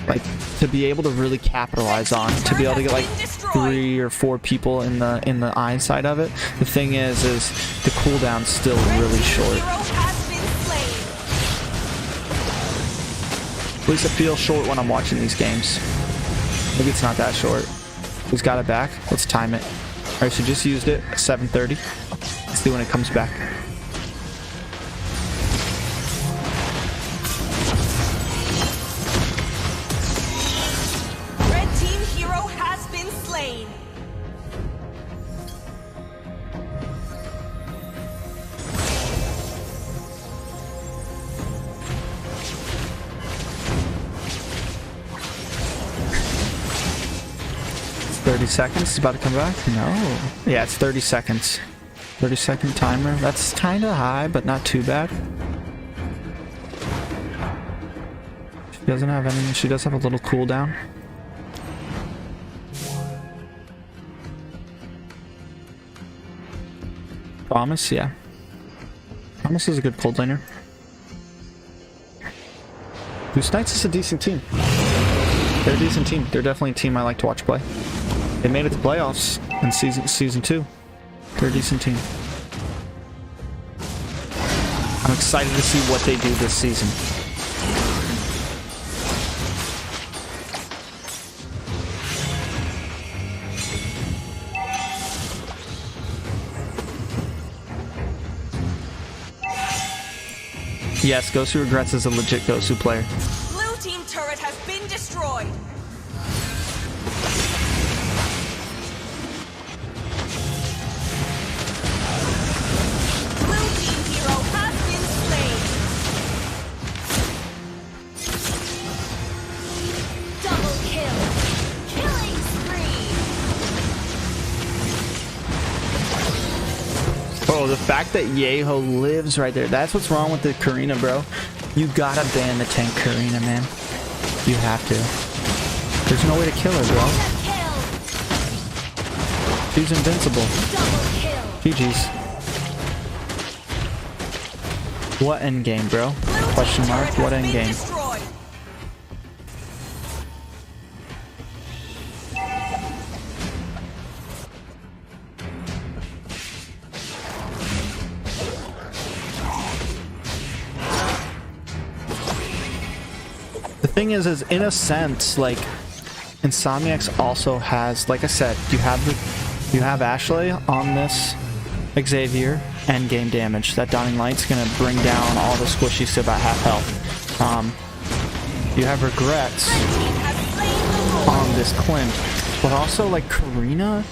Like to be able to really capitalize on. To be able to get like 3 or 4 people in the eye side of it. The thing is the cooldown's still really short. At least it feels short when I'm watching these games. Maybe it's not that short. Who's got it back? Let's time it. Alright, so just used it at 7:30. Let's see when it comes back. Red team hero has been slain. It's 30 seconds. It's about to come back. No. Yeah, it's 30 seconds. 30-second timer. That's kind of high, but not too bad. She doesn't have any. She does have a little cooldown. Promise, yeah. Promise is a good cold laner. Goose Knights is a decent team. They're a decent team. They're definitely a team I like to watch play. They made it to playoffs in season 2. They're a decent team. I'm excited to see what they do this season. Yes, Gosu Regrets is a legit Gosu player. Blue team turret has been destroyed. Blue team hero has been slain. Double kill. Killing spree. Bro, the fact that Yeho lives right there, that's what's wrong with the Karina, bro. You gotta ban the tank Karina, man. You have to. There's no way to kill her, bro. She's invincible. GG's. What endgame, bro? Question mark. What endgame? The thing is in a sense, like Insomniacs also has, like I said, you have Ashley on this Xavier endgame damage. That Dawning Light's gonna bring down all the squishies to about half health. You have Regrets on this Clint, but also like Karina,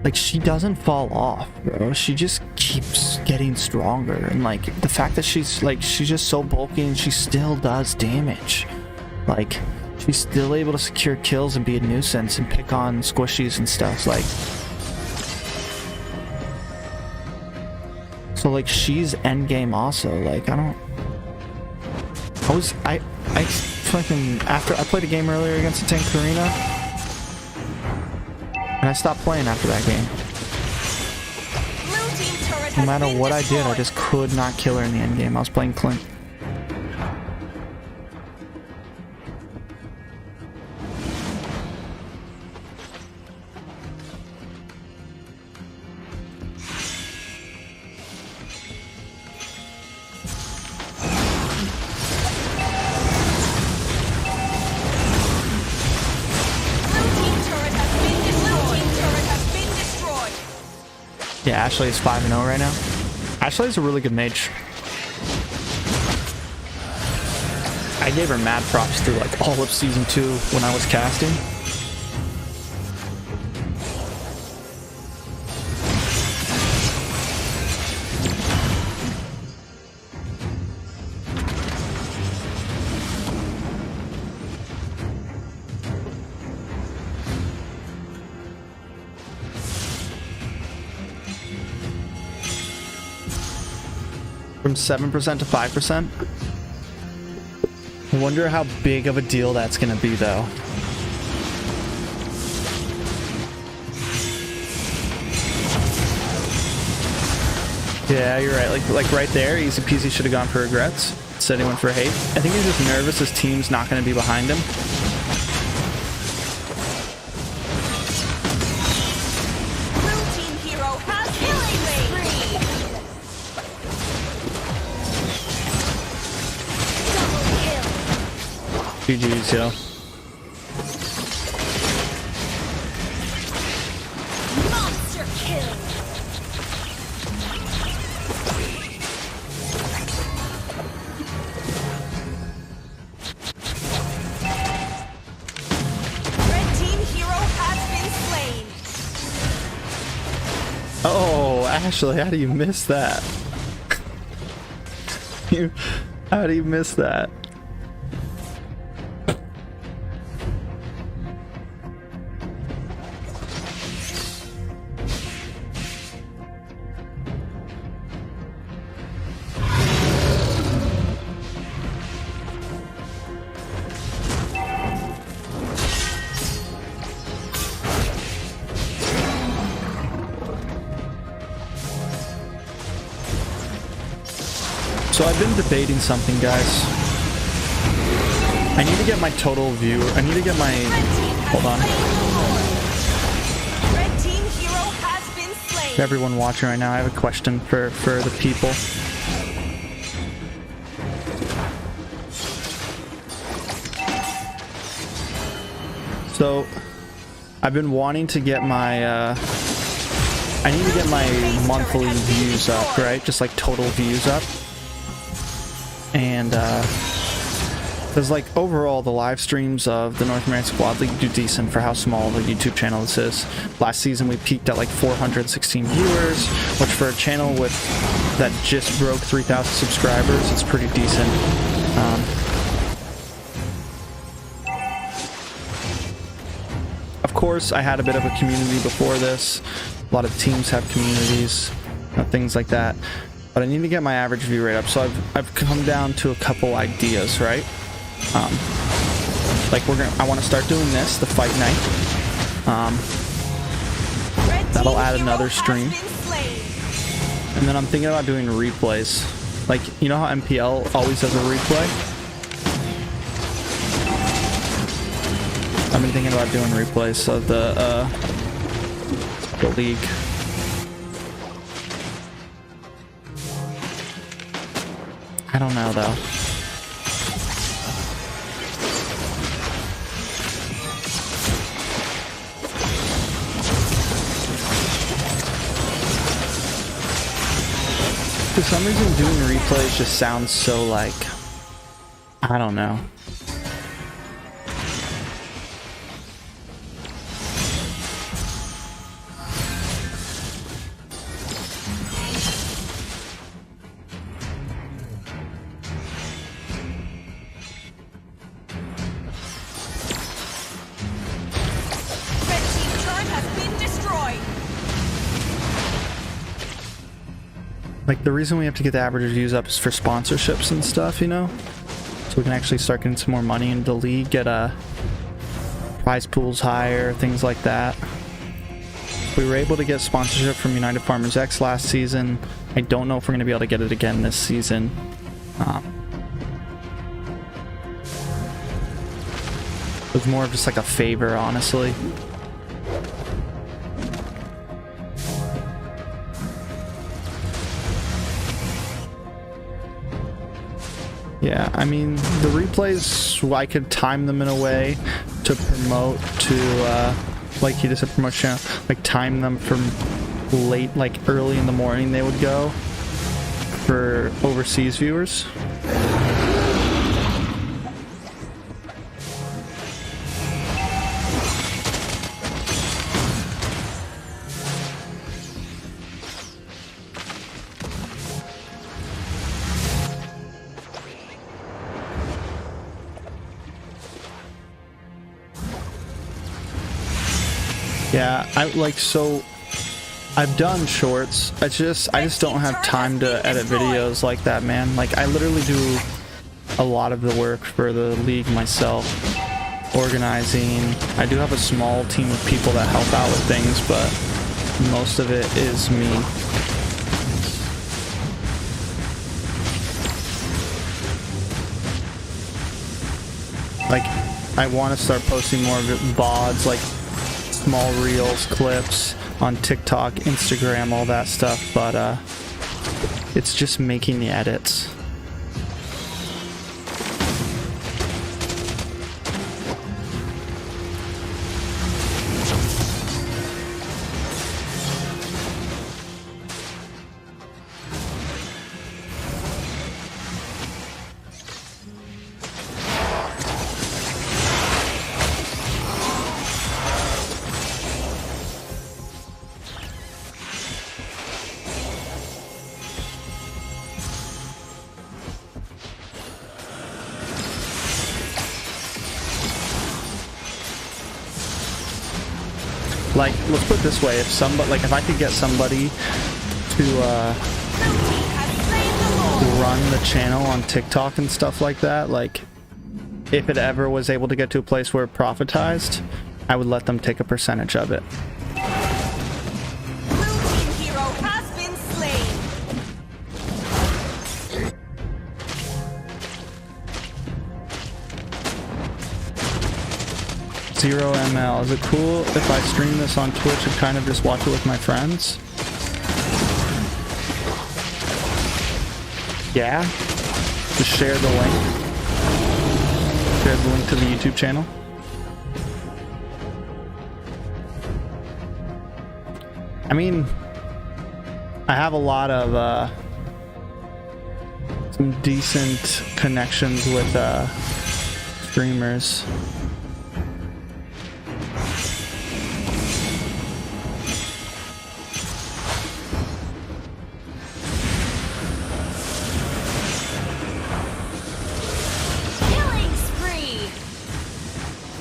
like she doesn't fall off, bro. She just keeps getting stronger, and like the fact that she's just so bulky and she still does damage. Like she's still able to secure kills and be a nuisance and pick on squishies and stuff. Like So like she's endgame also. Like I don't. I fucking after I played a game earlier against the Tank Arena, and I stopped playing after that game. No matter what I did, I just could not kill her in the end game. I was playing Clint. Yeah, Ashley is 5-0 right now. Ashley is a really good mage. I gave her mad props through like all of season 2 when I was casting. From 7% to 5%. I wonder how big of a deal that's gonna be though. Yeah, you're right. Like right there, easy peasy should have gone for regrets. Instead he went for hate. I think he's just nervous his team's not gonna be behind him. GG's, yo. Monster kill. Red team hero has been slain. Oh, Ashley, how do you miss that? How do you miss that? So I've been debating something, guys. I need to get my total view. I need to get my... Hold on. Red team hero has been slain. Everyone watching right now, I have a question for the people. So, I've been wanting to get my... I need to get my monthly views up, right? Just like total views up. And because like overall the live streams of the North American Squad League do decent for how small the YouTube channel this is. Last season we peaked at like 416 viewers, which for a channel with that just broke 3,000 subscribers, it's pretty decent. Of course, I had a bit of a community before this. A lot of teams have communities, things like that. But I need to get my average view rate up, so I've come down to a couple ideas, right? Like I want to start doing this, the fight night. That'll add another stream. And then I'm thinking about doing replays. Like, you know how MPL always does a replay? I've been thinking about doing replays of the league. I don't know though. For some reason doing replays just sounds so like, I don't know. Like, the reason we have to get the average views up is for sponsorships and stuff, you know? So we can actually start getting some more money into the league, get prize pools higher, things like that. We were able to get sponsorship from United Farmers X last season. I don't know if we're going to be able to get it again this season. It was more of just like a favor, honestly. Yeah, I mean, the replays, I could time them in a way to promote to, like you just said, promote channel, like time them from late, like early in the morning they would go for overseas viewers. Yeah, I've done shorts. I just don't have time to edit videos like that, man. Like, I literally do a lot of the work for the league myself, organizing. I do have a small team of people that help out with things, but most of it is me. Like, I want to start posting more of it, VODs, like small reels, clips on TikTok, Instagram, all that stuff, but it's just making the edits. Like, let's put it this way, if I could get somebody to run the channel on TikTok and stuff like that, like, if it ever was able to get to a place where it profitized, I would let them take a percentage of it. Blue team hero has been slain. 0ML, is it cool if I stream this on Twitch and kind of just watch it with my friends? Yeah? Just share the link. Share the link to the YouTube channel. I mean, I have a lot of some decent connections with streamers.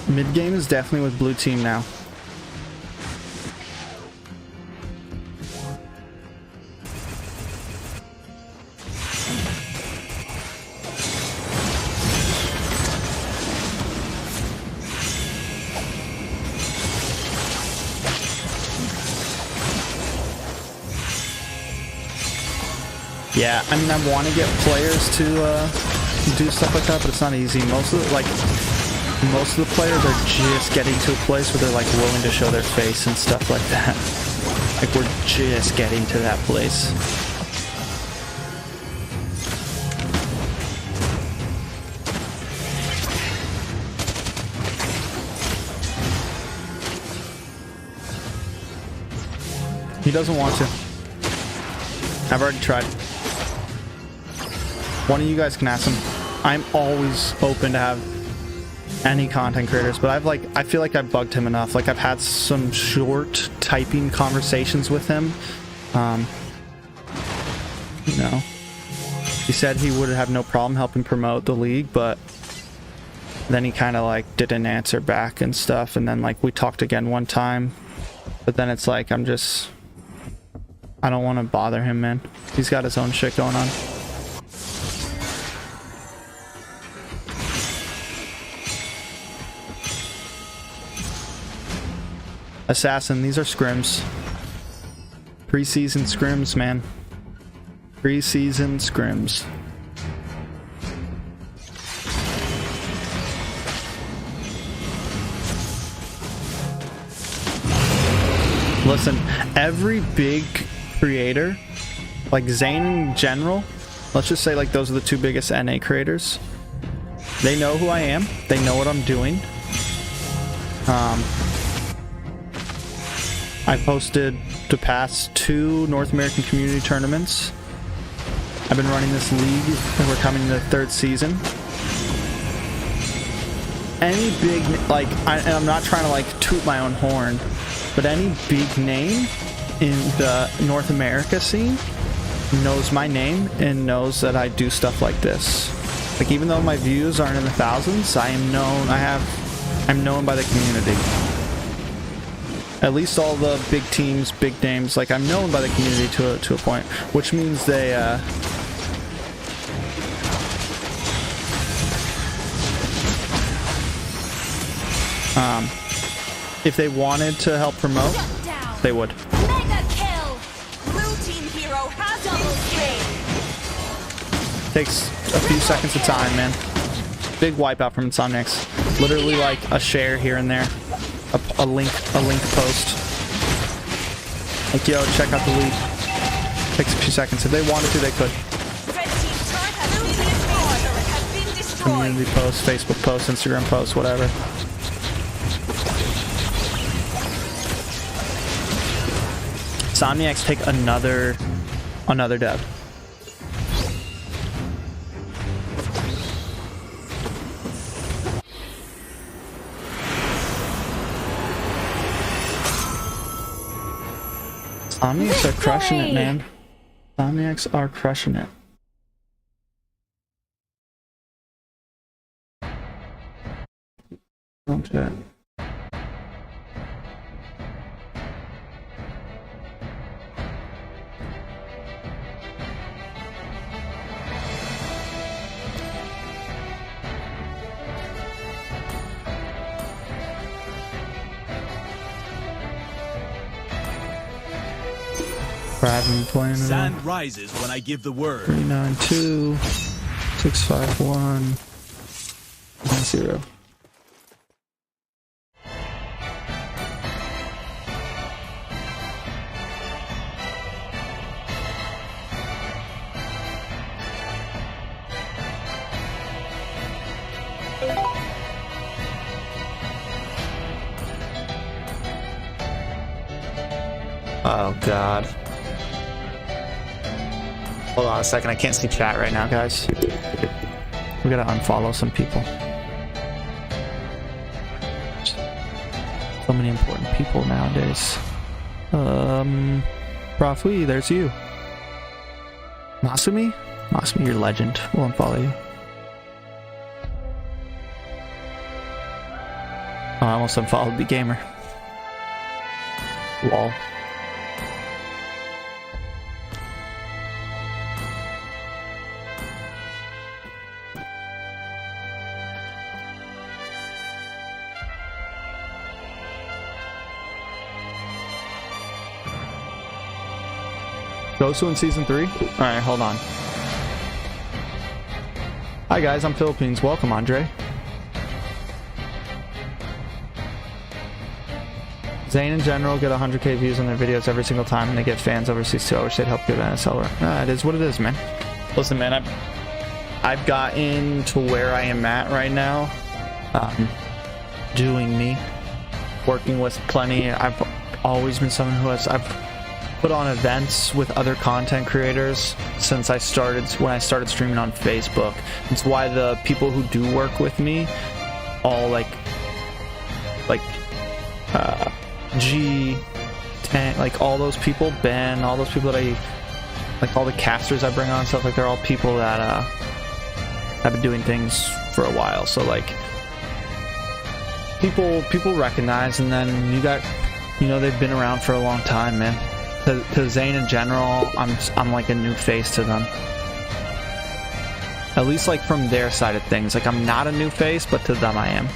Mid game is definitely with blue team now. Yeah, I mean, I want to get players to do stuff like that, but it's not easy. Most of the players are just getting to a place where they're like willing to show their face and stuff like that. Like, we're just getting to that place. He doesn't want to. I've already tried. One of you guys can ask him. I'm always open to have any content creators, but I feel like I've bugged him enough. Like, I've had some short typing conversations with him. You know, he said he would have no problem helping promote the league, but then he kind of like didn't answer back and stuff. And then like we talked again one time, but then it's like I'm just I don't want to bother him, man. He's got his own shit going on. Assassin, these are scrims. Preseason scrims, man. Preseason scrims. Listen, every big creator, like Zane in general, let's just say like those are the two biggest NA creators. They know who I am. They know what I'm doing. I posted the past 2 North American community tournaments. I've been running this league and we're coming to the 3rd season. Any big, like, and I'm not trying to like toot my own horn, but any big name in the North America scene knows my name and knows that I do stuff like this. Like, even though my views aren't in the thousands, I am known, I'm known by the community. At least all the big teams, big names, like I'm known by the community to a point, which means they if they wanted to help promote, they would. Mega kill! Blue team hero has been slain. Takes a few seconds of time, man. Big wipeout from Insomniacs. Literally like a share here and there. A link post. Like, yo, check out the league. Takes a few seconds. If they wanted to, they could. Red team turret has been destroyed. Community post, Facebook post, Instagram post, whatever. Insomniacs take another dub. Insomniacs are crushing it, man. Insomniacs are crushing it. Okay. Sand rises when I give the word. 392 651 0. Oh God. Hold on a second, I can't see chat right now, guys. We gotta unfollow some people. So many important people nowadays. Profui, there's you. Masumi? Masumi, you're legend. We'll unfollow you. Oh, I almost unfollowed the gamer. Lol. Gosu in season 3? Alright, hold on. Hi guys, I'm Philippines. Welcome, Andre. Zane in general get 100k views on their videos every single time, and they get fans overseas too. I wish they'd help give NSL. It is what it is, man. Listen, man, I've gotten to where I am at right now, doing me, working with plenty. I've always been someone who has, I've put on events with other content creators since I started, when I started streaming on Facebook. It's why the people who do work with me, all like G10, like all those people, Ben, all those people that I, like all the casters I bring on, stuff like, they're all people that have been doing things for a while. So like people recognize, and then you got, you know, they've been around for a long time, man. to Zane in general, I'm like a new face to them. At least like from their side of things. Like I'm not a new face, but to them I am.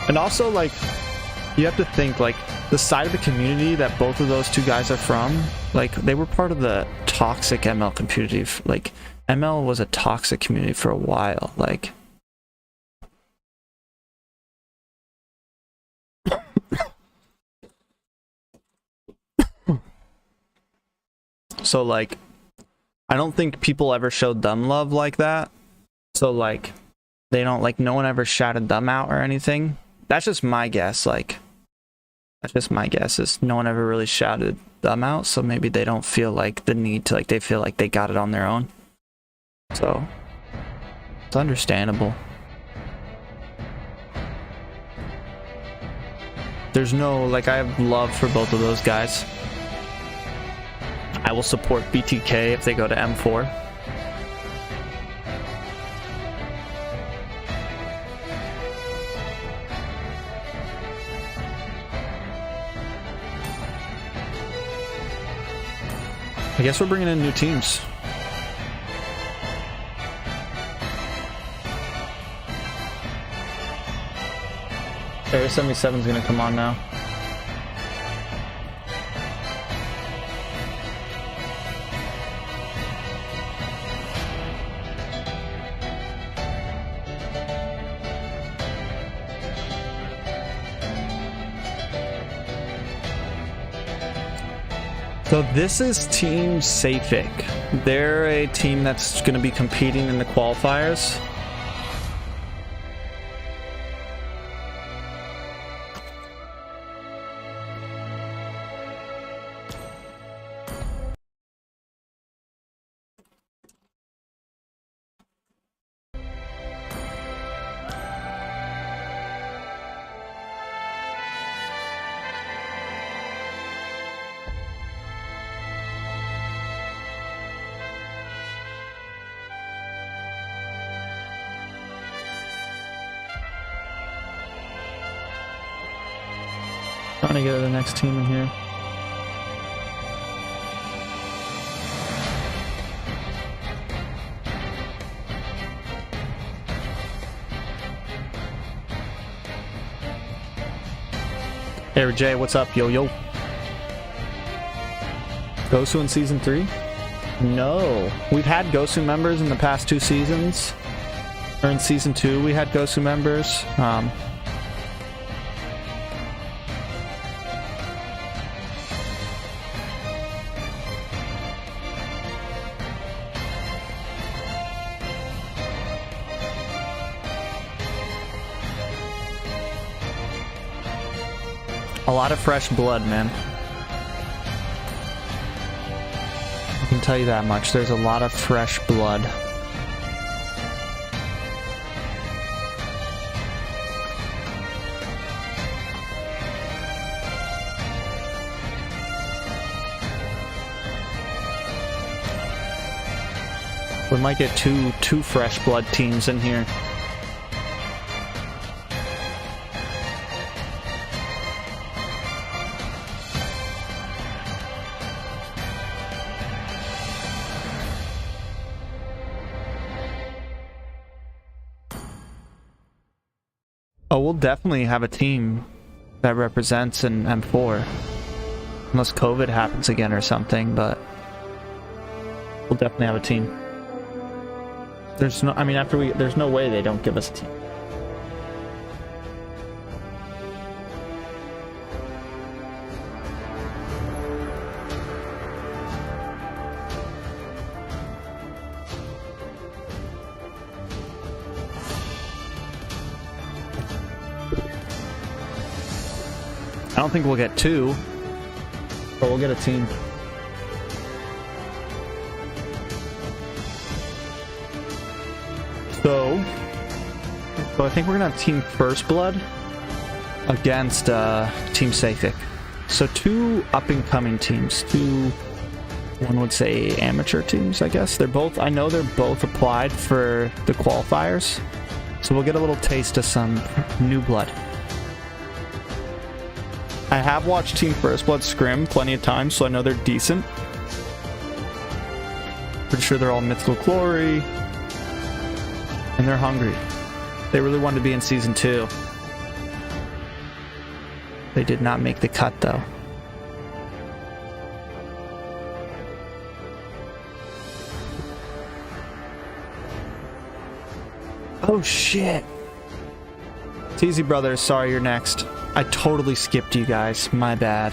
And also like you have to think like the side of the community that both of those two guys are from, like they were part of the toxic ML community. Like ML was a toxic community for a while. Like so like I don't think people ever showed them love like that. So like they don't like no one ever shouted them out or anything. That's just my guess. Like that's just my guess is no one ever really shouted them out, so maybe they don't feel like the need to, like they feel like they got it on their own. So it's understandable. There's no, like I have love for both of those guys. I will support BTK if they go to M4. I guess we're bringing in new teams. Area 77 is going to come on now. So this is Team Safic. They're a team that's going to be competing in the qualifiers. Trying to get the next team in here. Hey Jay, what's up? Yo yo. Gosu in season 3? No. We've had Gosu members in the past 2 seasons. Or in season 2 we had Gosu members. A lot of fresh blood, man. I can tell you that much. There's a lot of fresh blood. We might get two fresh blood teams in here. Oh, we'll definitely have a team that represents in M4. Unless COVID happens again or something, but we'll definitely have a team. There's no, I mean, there's no way they don't give us a team. I don't think we'll get 2, but we'll get a team. So I think we're gonna have Team First Blood against Team Safic. So 2 up-and-coming teams, 2, one would say amateur teams, I guess. I know they're both applied for the qualifiers, so we'll get a little taste of some new blood. I have watched Team First Blood scrim plenty of times, so I know they're decent. Pretty sure they're all mythical glory. And they're hungry. They really wanted to be in Season 2. They did not make the cut, though. Oh, shit. Teasy Brothers, sorry, you're next. I totally skipped you guys. My bad.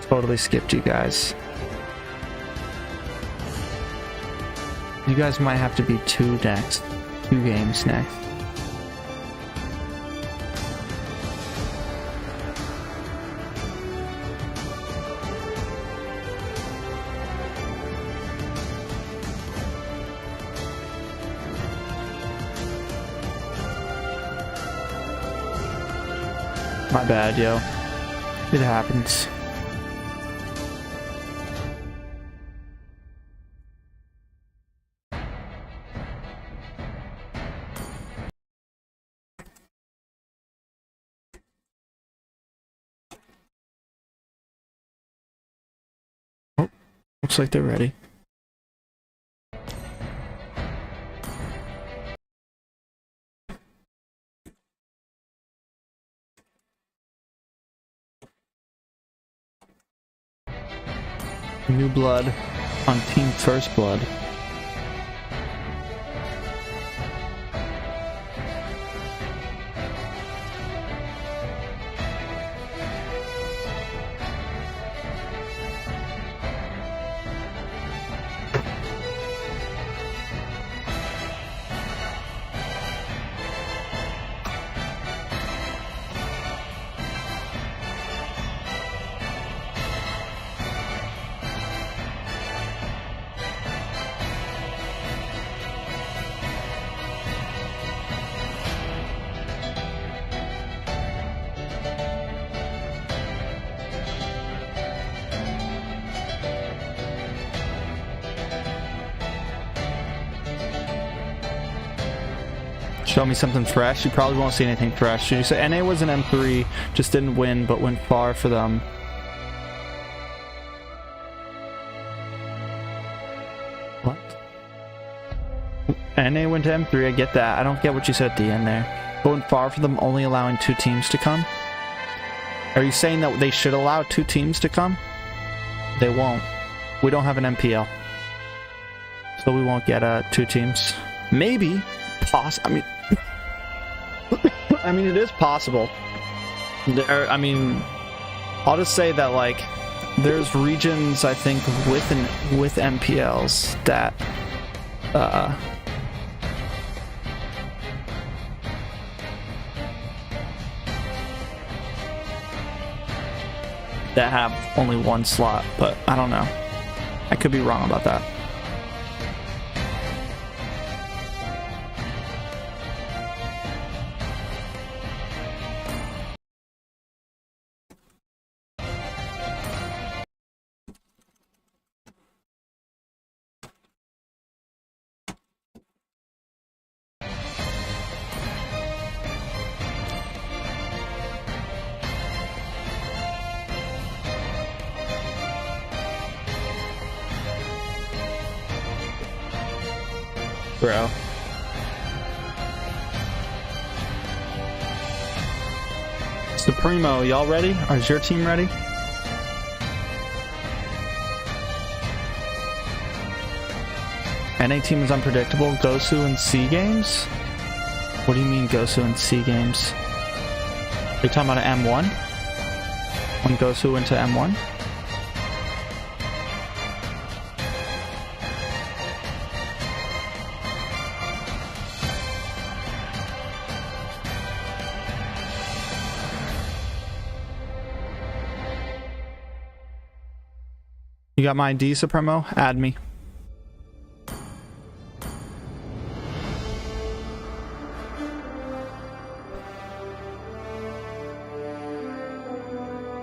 Totally skipped you guys. You guys might have to be 2 next. 2 games next. My bad, yo. It happens. Oh, looks like they're ready. New blood on Team First Blood. Show me something fresh. You probably won't see anything fresh. You say NA was an M3, just didn't win, but went far for them. What? NA went to M3, I get that. I don't get what you said at the end there. But went far for them, only allowing 2 teams to come? Are you saying that they should allow 2 teams to come? They won't. We don't have an MPL. So we won't get 2 teams. Maybe. I mean, it is possible. I mean, I'll just say that, like, there's regions, I think, with MPLs that, that have only 1 slot, but I don't know. I could be wrong about that. Bro. Supremo, y'all ready? Is your team ready? NA team is unpredictable. Gosu and C games? What do you mean Gosu and C games? Are you talking about an M1? When Gosu went to M1? You got my ID, Supremo? Add me.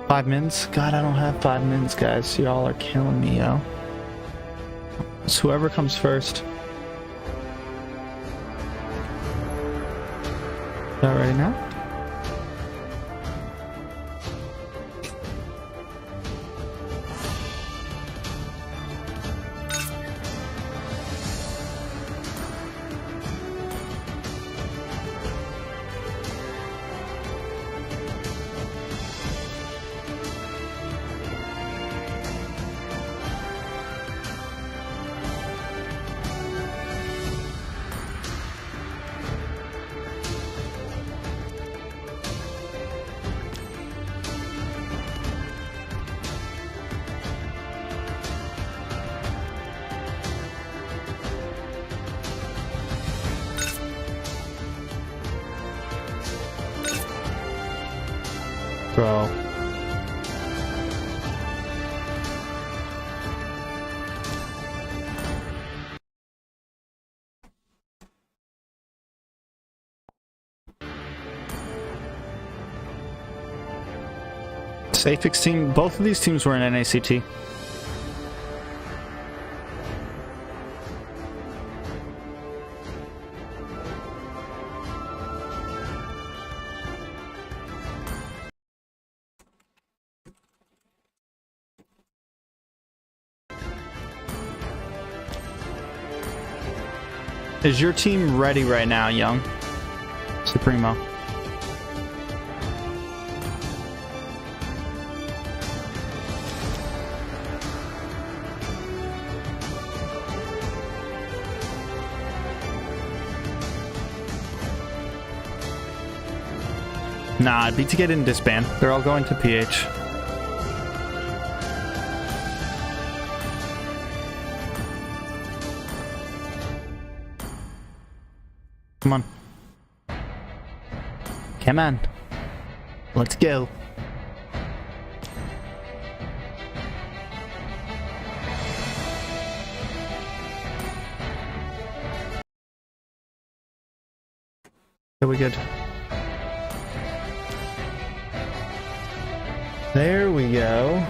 Five mins? God, I don't have 5 mins, guys. Y'all are killing me, yo. It's whoever comes first. Y'all ready now? Bro. Safix team, both of these teams were in NACT. Is your team ready right now, Young? Supremo. Nah, BTK didn't disband. They're all going to PH. Come on. Come on. Let's go. Are we good? There we go.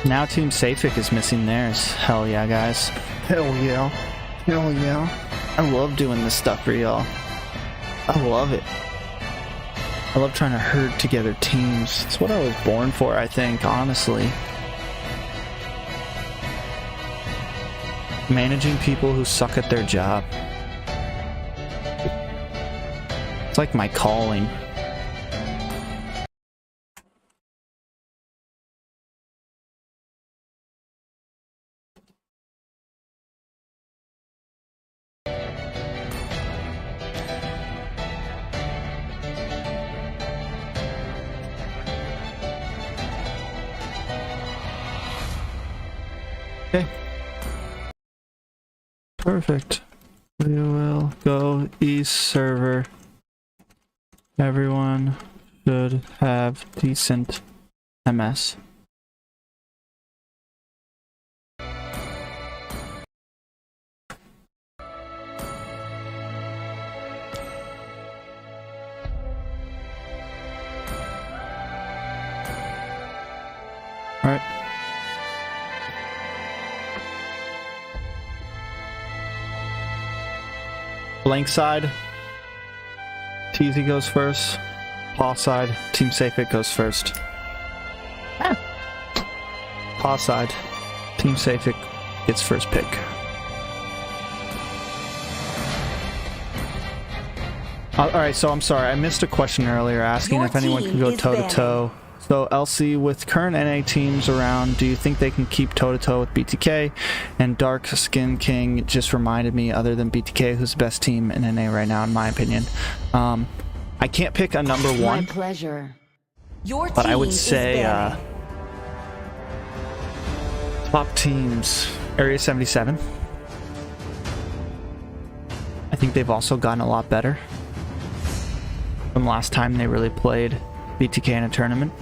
Now Team Safic is missing theirs. Hell yeah, guys. Hell yeah. Hell yeah. I love doing this stuff for y'all. I love it. I love trying to herd together teams. It's what I was born for, I think, honestly. Managing people who suck at their job. It's like my calling. Okay. Perfect. We will go East server. Everyone should have decent MS. All right. Blank side. TZ goes first. Paw side. Team Safic goes first. Paw side. Team Safic gets first pick. Alright, so I'm sorry. I missed a question earlier asking if anyone can go toe-to-toe. So, LC, with current NA teams around, do you think they can keep toe-to-toe with BTK? And Dark Skin King just reminded me, other than BTK, who's the best team in NA right now, in my opinion. I can't pick a number one. My pleasure. But I would say, top teams, Area 77. I think they've also gotten a lot better from last time they really played BTK in a tournament.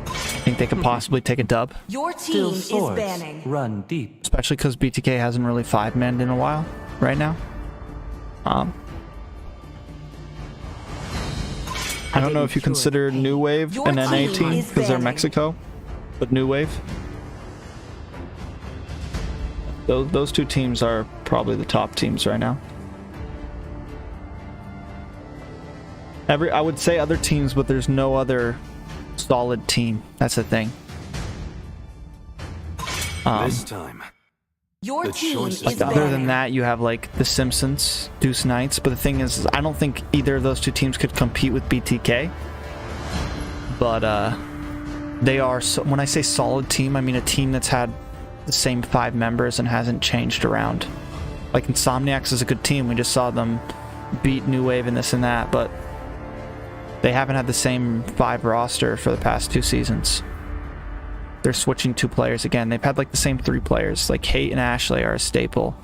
I think they could possibly take a dub. Your team is banning. Run deep. Especially because BTK hasn't really 5-manned in a while right now. I don't know if you consider New Wave an NA team because they're Mexico, but New Wave. Those two teams are probably the top teams right now. I would say other teams, but there's no other solid team. That's the thing. This time. Your team is like other than that, you have like the Simpsons, Deuce Knights, but the thing is, I don't think either of those two teams could compete with BTK. But they are, when I say solid team, I mean a team that's had the same 5 members and hasn't changed around. Like Insomniacs is a good team. We just saw them beat New Wave and this and that, but they haven't had the same 5 roster for the past 2 seasons. They're switching 2 players again. They've had like the same 3 players. Like Hate and Ashley are a staple.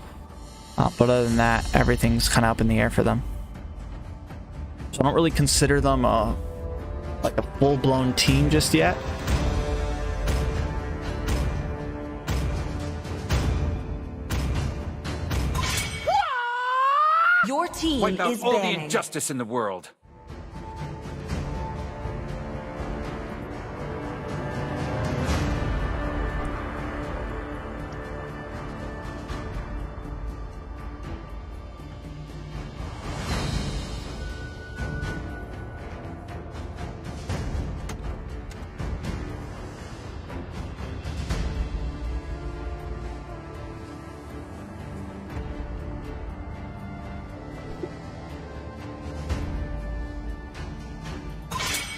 But other than that, everything's kind of up in the air for them. So I don't really consider them like a full-blown team just yet. Your team Wipe out is all the banning. injustice in the world.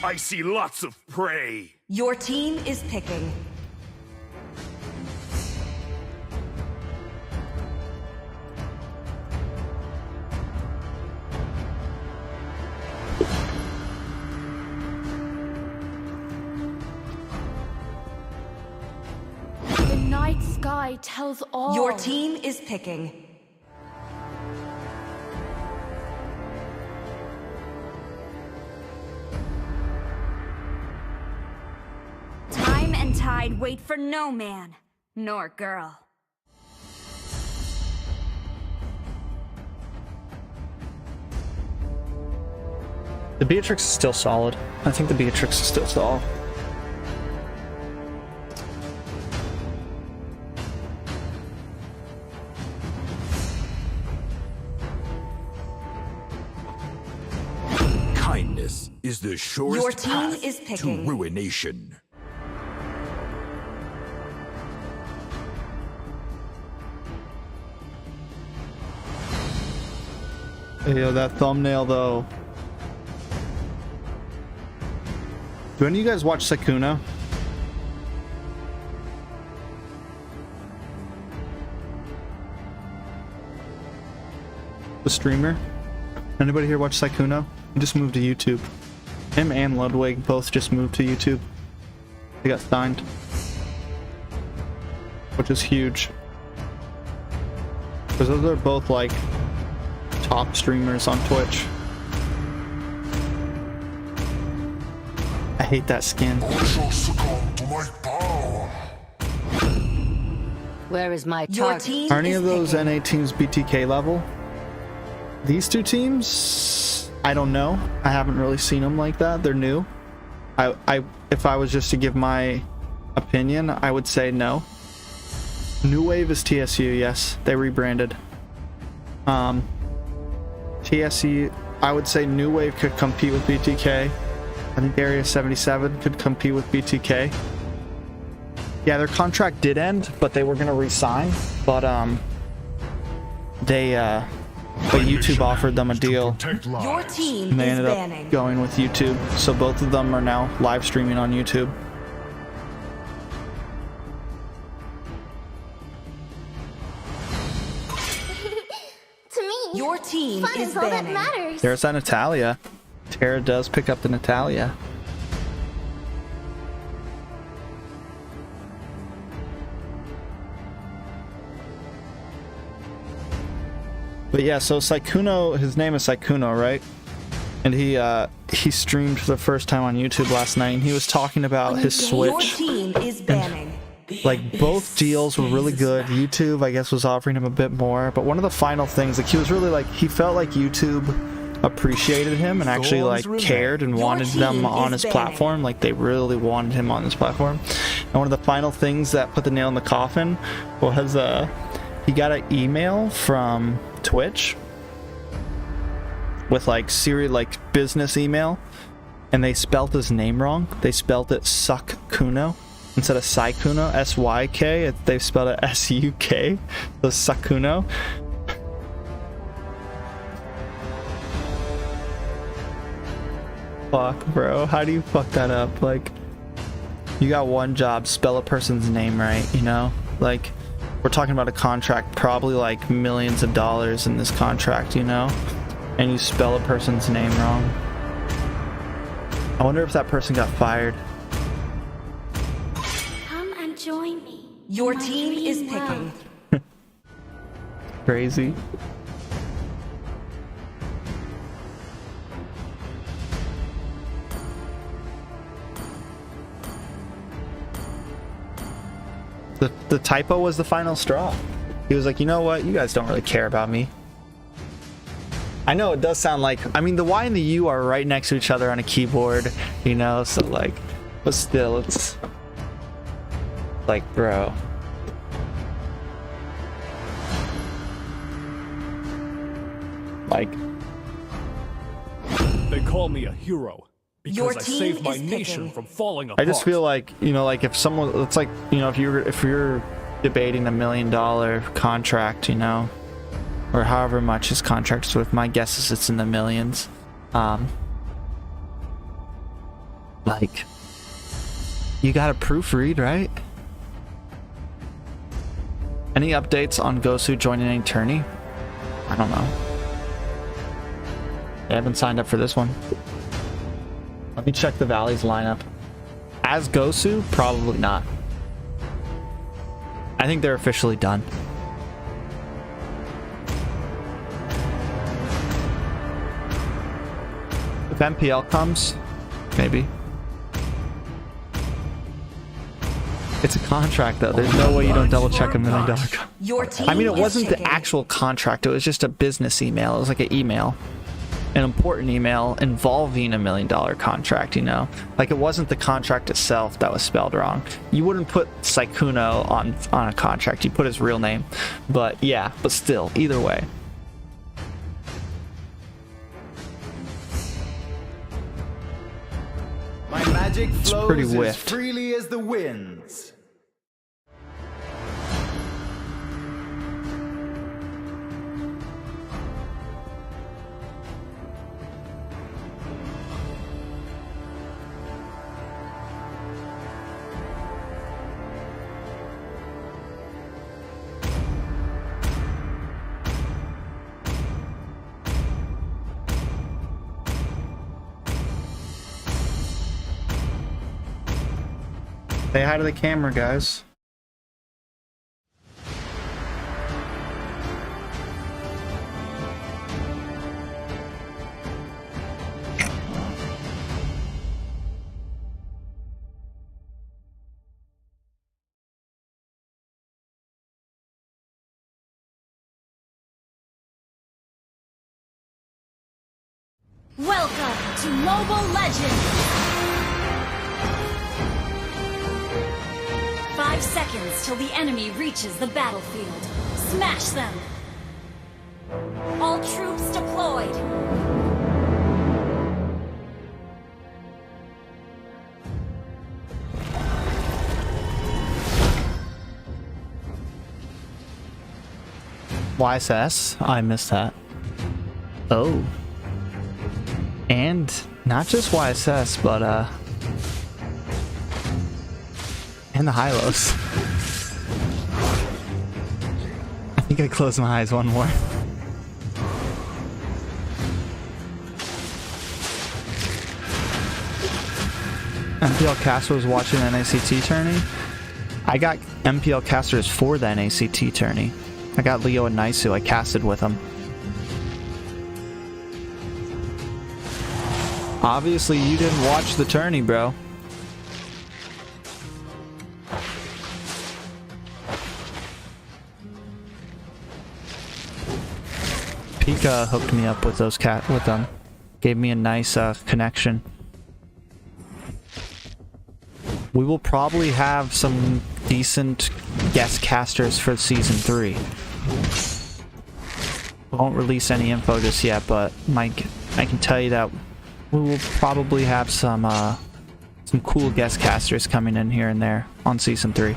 I see lots of prey. Your team is picking. The night sky tells all. Your team is picking. Time and tide wait for no man, nor girl. The Beatrix is still solid. I think the Beatrix is still solid. Kindness is the surest Your team path is to picking. ruination. Hey, yo, that thumbnail though. Do any of you guys watch Sykkuno? The streamer? Anybody here watch Sykkuno? He just moved to YouTube. Him and Ludwig both just moved to YouTube. They got signed. Which is huge. Because those are both like top streamers on Twitch. I hate that skin. I shall succumb to my power. Where is my Your target? team Are any is of those picking. NA teams BTK level? These two teams, I don't know. I haven't really seen them like that. They're new. If I was just to give my opinion, I would say no. New Wave is TSU, yes. They rebranded. TSU, I would say New Wave could compete with BTK. I think Area 77 could compete with BTK. Yeah, their contract did end, but they were gonna re-sign. But YouTube offered them a deal, Your team and they is ended banning. up going with YouTube. So both of them are now live streaming on YouTube. To me, Your team fun is is all that banning. matters. There's that Natalia. Tara does pick up the Natalia. But yeah, so Sykkuno, his name is Sykkuno, right? And he streamed for the first time on YouTube last night, and he was talking about his Your Switch. team is banning. Like, both deals were really good. YouTube, I guess, was offering him a bit more, but one of the final things, like, he was really like, he felt like YouTube appreciated him and actually like cared and wanted them on his platform. Like, they really wanted him on this platform. And one of the final things that put the nail in the coffin was he got an email from Twitch with like business email, and they spelt his name wrong. They spelled it Sykkuno instead of Sykkuno, S-Y-K. They spelled it S-U-K, so Sykkuno. Fuck, bro. How do you fuck that up? Like, you got one job, spell a person's name right, you know? Like, we're talking about a contract, probably like millions of dollars in this contract, you know? And you spell a person's name wrong. I wonder if that person got fired. Come and join me. Your My team dream is world. picking. Crazy. The typo was the final straw. He was like, you know what? You guys don't really care about me. I know it does sound like, I mean, the Y and the U are right next to each other on a keyboard, you know, so like, but still, it's like, bro. Like, they call me a hero because I saved my nation from falling apart. I just feel like, you know, like if someone, it's like, you know, if you're debating $1 million contract, you know, or however much his contract is worth, my guess is it's in the millions. Like, you gotta proofread, right? Any updates on Gosu joining any tourney? I don't know. I haven't signed up for this one. Let me check the Valley's lineup. As Gosu, probably not. I think they're officially done. If MPL comes, maybe. It's a contract though. There's no way you don't double check $1 million contract. I mean, it wasn't the actual contract. It was just a business email. It was like an email. An important email involving $1 million contract, you know? Like, it wasn't the contract itself that was spelled wrong. You wouldn't put Saikuno on a contract. You put his real name. But yeah, but still, either way. My magic flows pretty as whiffed. freely as the winds. Say hi to the camera, guys. Welcome to Mobile Legends! 5 seconds till the enemy reaches the battlefield. Smash them! All troops deployed! YSS? I missed that. Oh. And not just YSS, but and the Hylos. I think I closed my eyes one more. MPL Caster was watching the NACT tourney. I got MPL casters for the NACT tourney. I got Leo and Naisu. I casted with them. Obviously, you didn't watch the tourney, bro. Pika hooked me up with those with them. Gave me a nice connection. We will probably have some decent guest casters for season 3. Won't release any info just yet, but Mike, I can tell you that we will probably have some cool guest casters coming in here and there on season 3.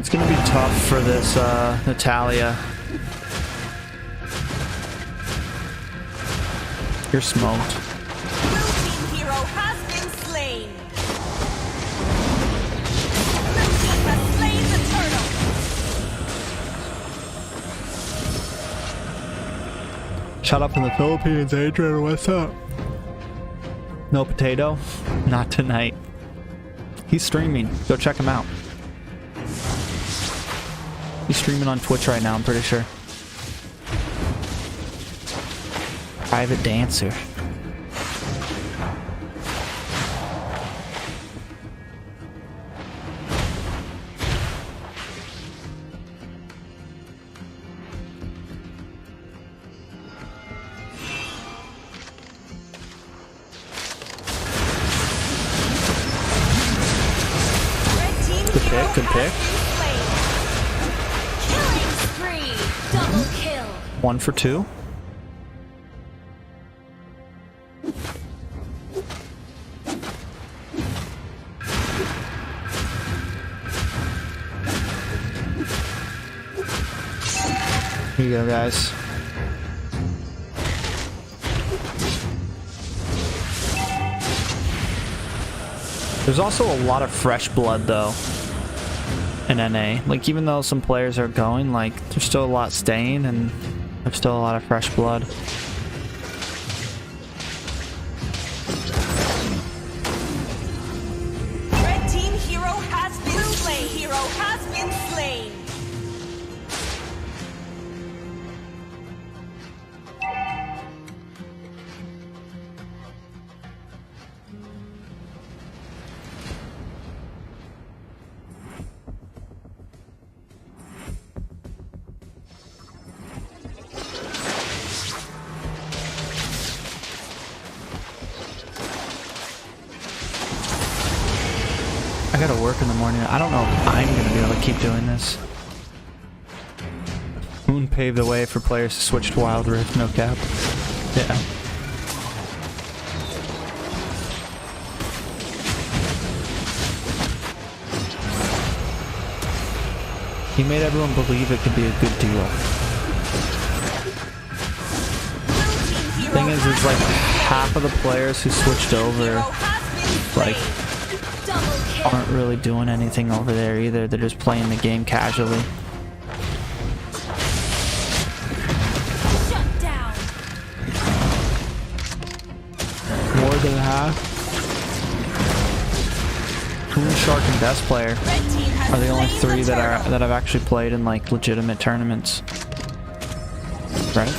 It's gonna be tough for this Natalia. You're smoked. Blue team hero has been slain. Shut up in the Philippines, Adrian. What's up? No potato? Not tonight. He's streaming. Go check him out. He's streaming on Twitch right now, I'm pretty sure. Private dancer. Good pick. Killing spree. Double kill. 1 for 2. Here you go, guys. There's also a lot of fresh blood, though, in NA. Like, even though some players are going, like, there's still a lot staying, and there's still a lot of fresh blood. Red team hero has been slain. Hero has been slain. I gotta work in the morning. I don't know if I'm gonna be able to keep doing this. Moon paved the way for players to switch to Wild Rift, no cap. Yeah. He made everyone believe it could be a good deal. The thing is like half of the players who switched over, like, aren't really doing anything over there either. They're just playing the game casually. Shut down. More than half. Moon Shark and Best Player are the only 3 that I've actually played in like legitimate tournaments. Right?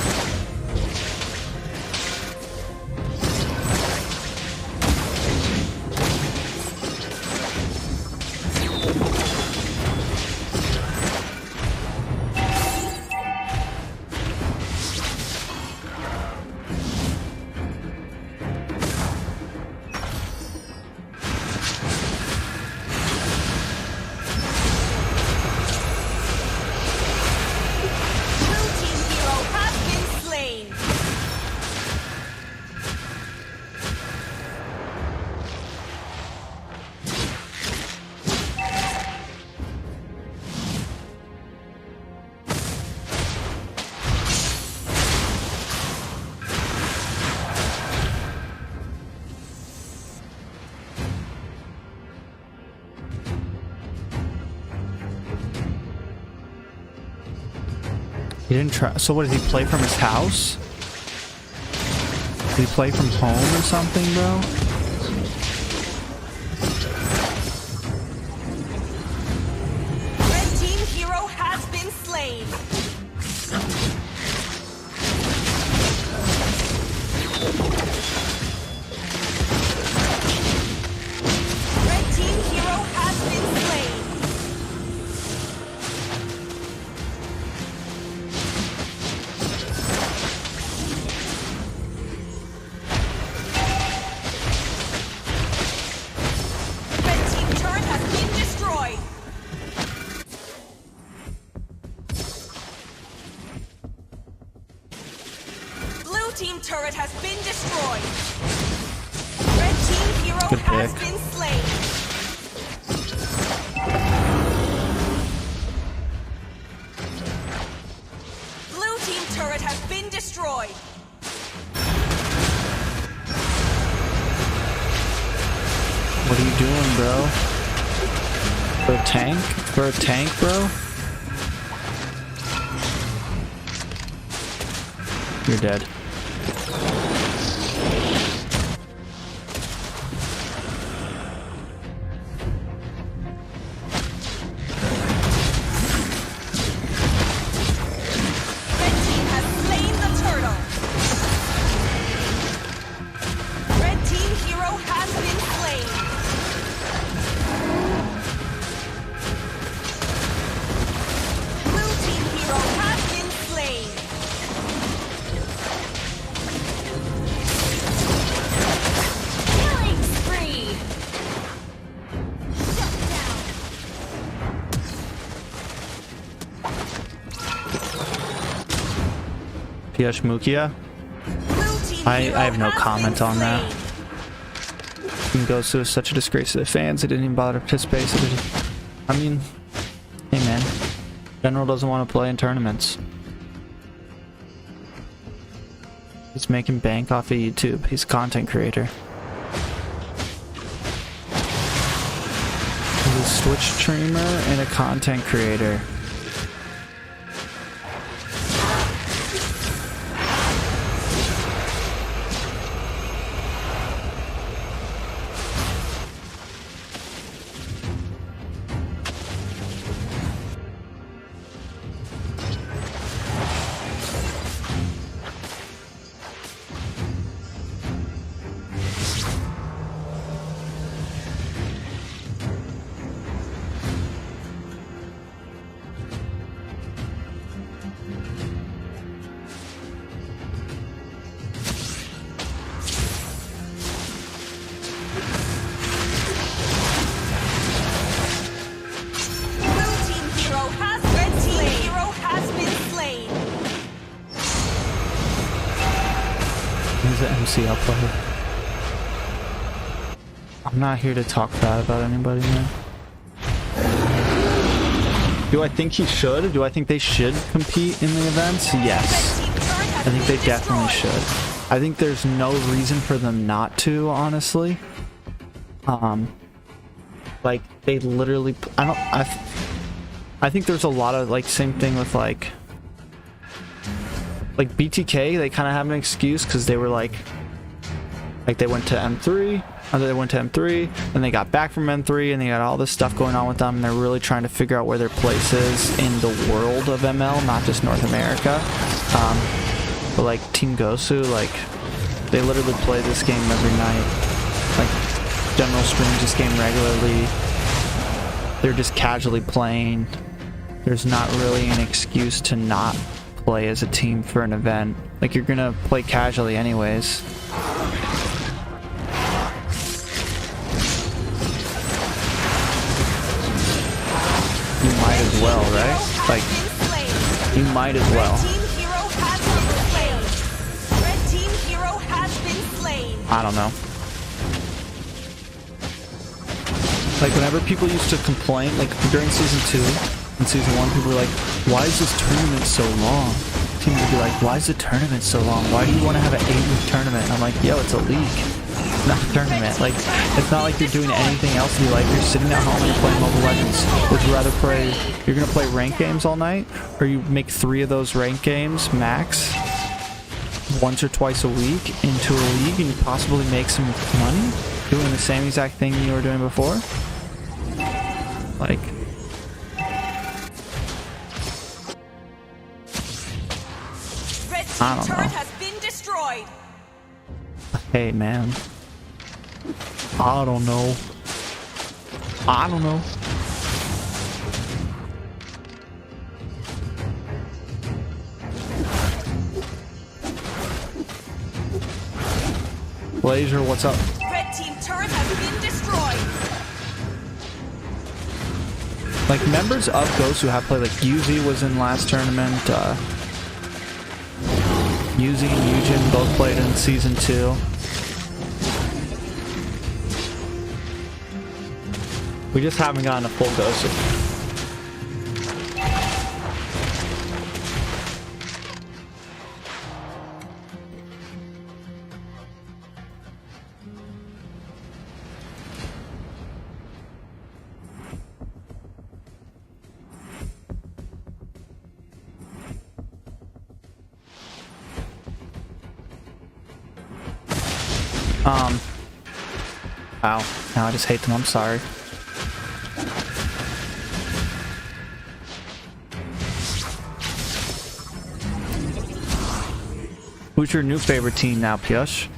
He didn't try. So what, did he play from his house? Did he play from home or something, bro? Red team hero has been slain. Red team hero has been slain. Team turret has been destroyed. Red team hero has been slain. Blue team turret has been destroyed. What are you doing, bro? For a tank? For a tank, bro? You're dead. Piyush Mukia. I have no comment on that. Team Gosu is such a disgrace to the fans. They didn't even bother to participate. So I mean, hey man, General doesn't want to play in tournaments. He's making bank off of YouTube. He's a content creator. He's a Twitch streamer and a content creator. MCL player. I'm not here to talk bad about anybody, man. Do I think he should? Do I think they should compete in the events? Yes. I think they definitely should. I think there's no reason for them not to, honestly. Like, they literally... I think there's a lot of, like, same thing with, like BTK, they kind of have an excuse because they were like they went to M3, and they went to M3, and they got back from M3, and they got all this stuff going on with them, and they're really trying to figure out where their place is in the world of ML, not just North America. But like Team Gosu, like they literally play this game every night. Like General streams this game regularly. They're just casually playing. There's not really an excuse to not play as a team for an event. Like, you're gonna play casually anyways. You might as well, right? Like, you might as well. I don't know. Like, whenever people used to complain, like during season 2 and season 1, people were like, why is this tournament so long? Teams would be like, why is the tournament so long? Why do you want to have an 8-week tournament? And I'm like, yo, it's a league, not a tournament. Like, it's not like you're doing anything else in your life. You're sitting at home and you're playing Mobile Legends. Would you rather play, you're going to play ranked games all night? Or you make 3 of those ranked games, max, once or twice a week into a league and you possibly make some money doing the same exact thing you were doing before? Like, I don't know. Hey man, I don't know. I don't know. Blazer, what's up? Red team turret has been destroyed. Like, members of Ghost who have played, like Yuzi was in last tournament, Yuzi and Yujin both played in season 2. We just haven't gotten a full Ghost. Wow. Now I just hate them. I'm sorry. Who's your new favorite team now, Piyush?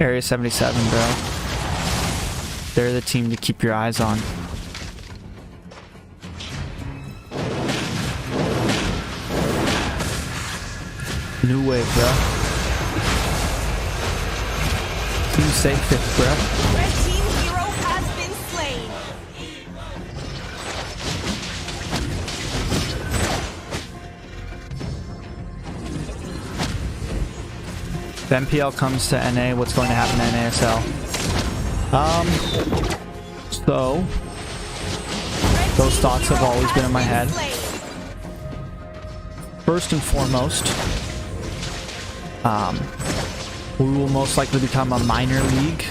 Area 77, bro. They're the team to keep your eyes on. New wave, bro. Team safe fifth, bro. Red team hero has been slain. If MPL comes to NA, what's going to happen to NASL? So those thoughts have always been in my head. First and foremost, we will most likely become a minor league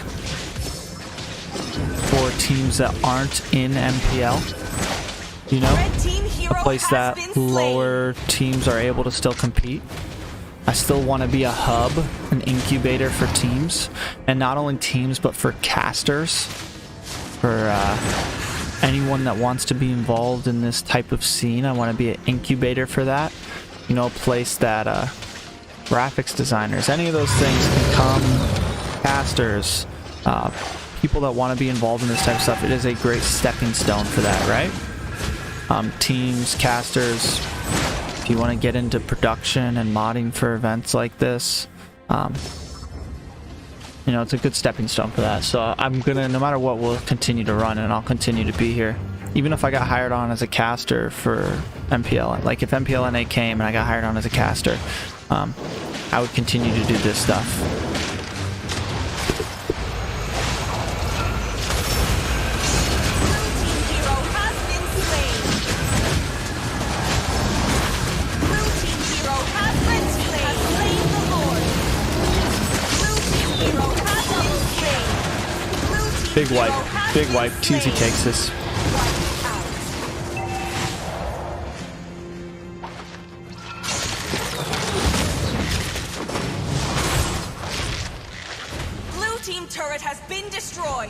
for teams that aren't in MPL. You know, a place that lower teams are able to still compete. I still want to be a hub, an incubator for teams, and not only teams, but for casters, for anyone that wants to be involved in this type of scene. I want to be an incubator for that. You know, a place that graphics designers, any of those things can come, casters, people that want to be involved in this type of stuff. It is a great stepping stone for that, right? Teams, casters, if you want to get into production and modding for events like this, you know, it's a good stepping stone for that. So I'm gonna, no matter what, we'll continue to run, and I'll continue to be here. Even if I got hired on as a caster for MPL, like if MPL NA came and I got hired on as a caster, I would continue to do this stuff. Big wipe. TZ takes this. Blue team turret has been destroyed.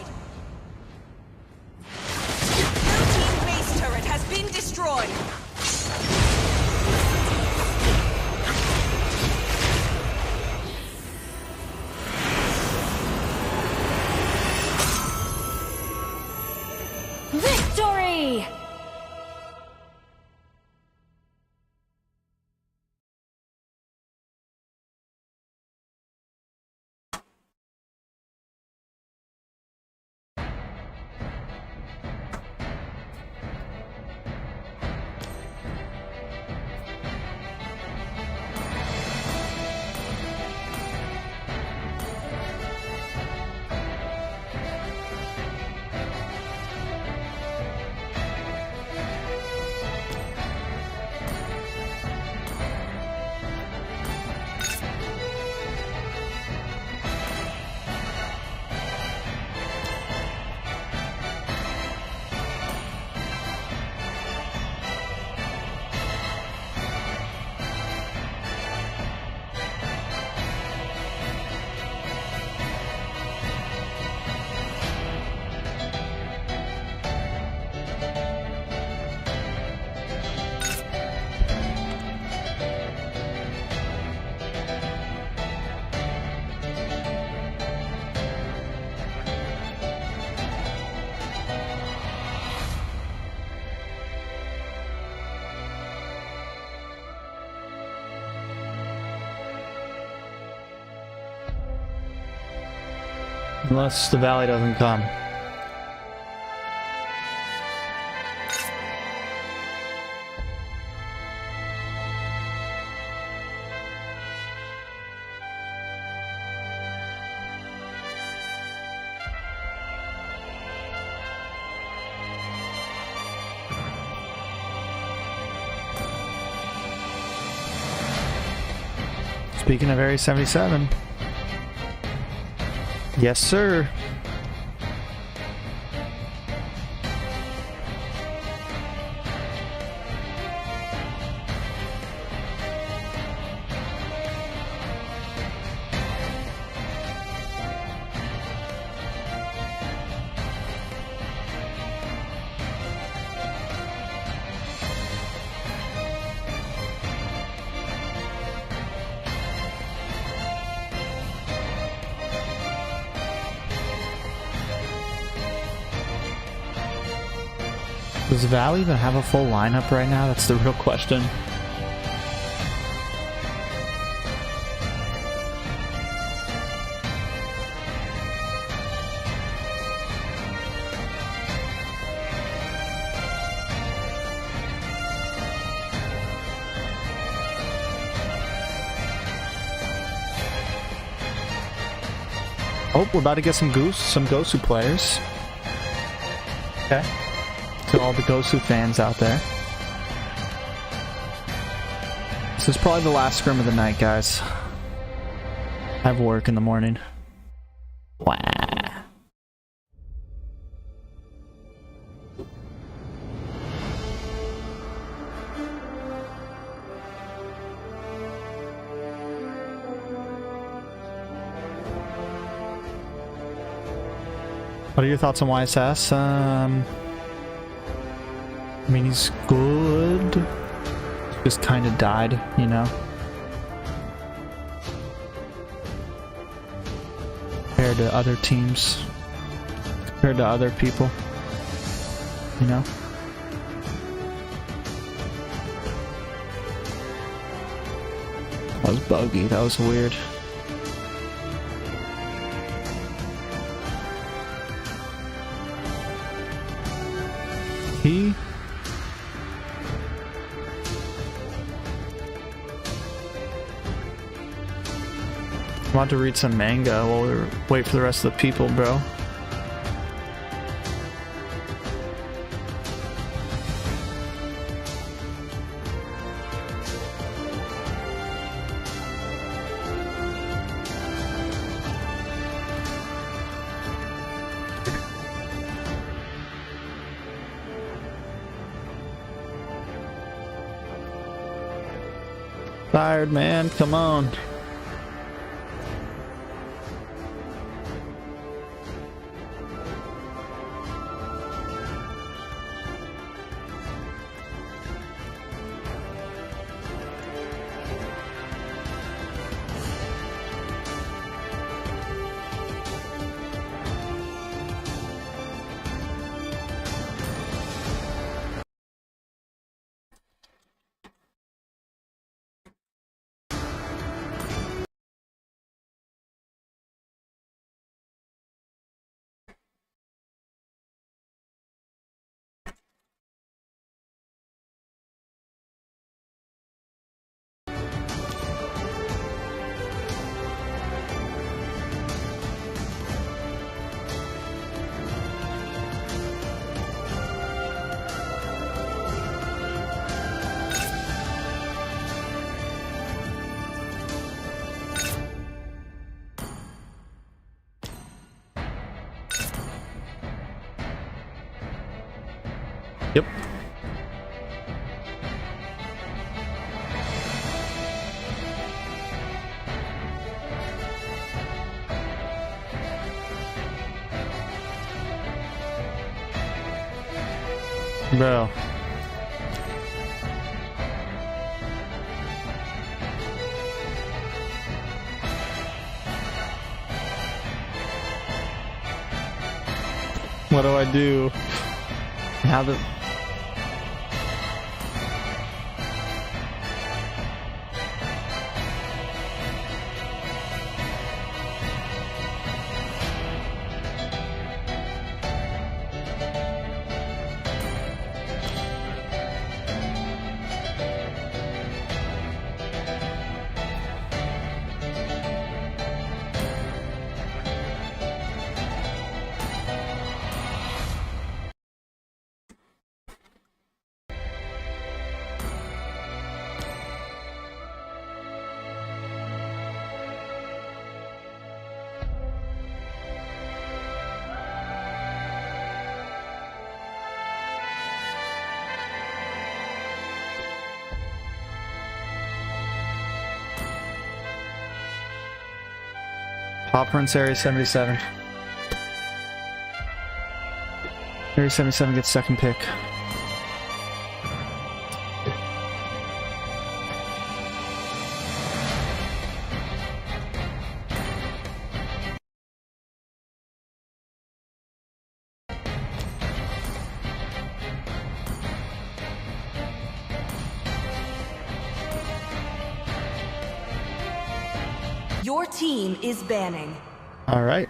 Blue team base turret has been destroyed. Victory! Unless the Valley doesn't come. Speaking of Area 77. Yes, sir. Does Val even have a full lineup right now? That's the real question. Oh, we're about to get some Gosu players. Okay. To all the Gosu fans out there. This is probably the last scrim of the night, guys. I have work in the morning. Wow. What are your thoughts on YSS? I mean, he's good. Just kind of died, you know? Compared to other teams. Compared to other people. You know? That was buggy. That was weird. I'm about to read some manga while we wait for the rest of the people, bro. Tired, man. Come on. Yep. Bro. What do I do? Now that Pop Prince Area 77. Area 77 gets second pick. Your team is banning. All right.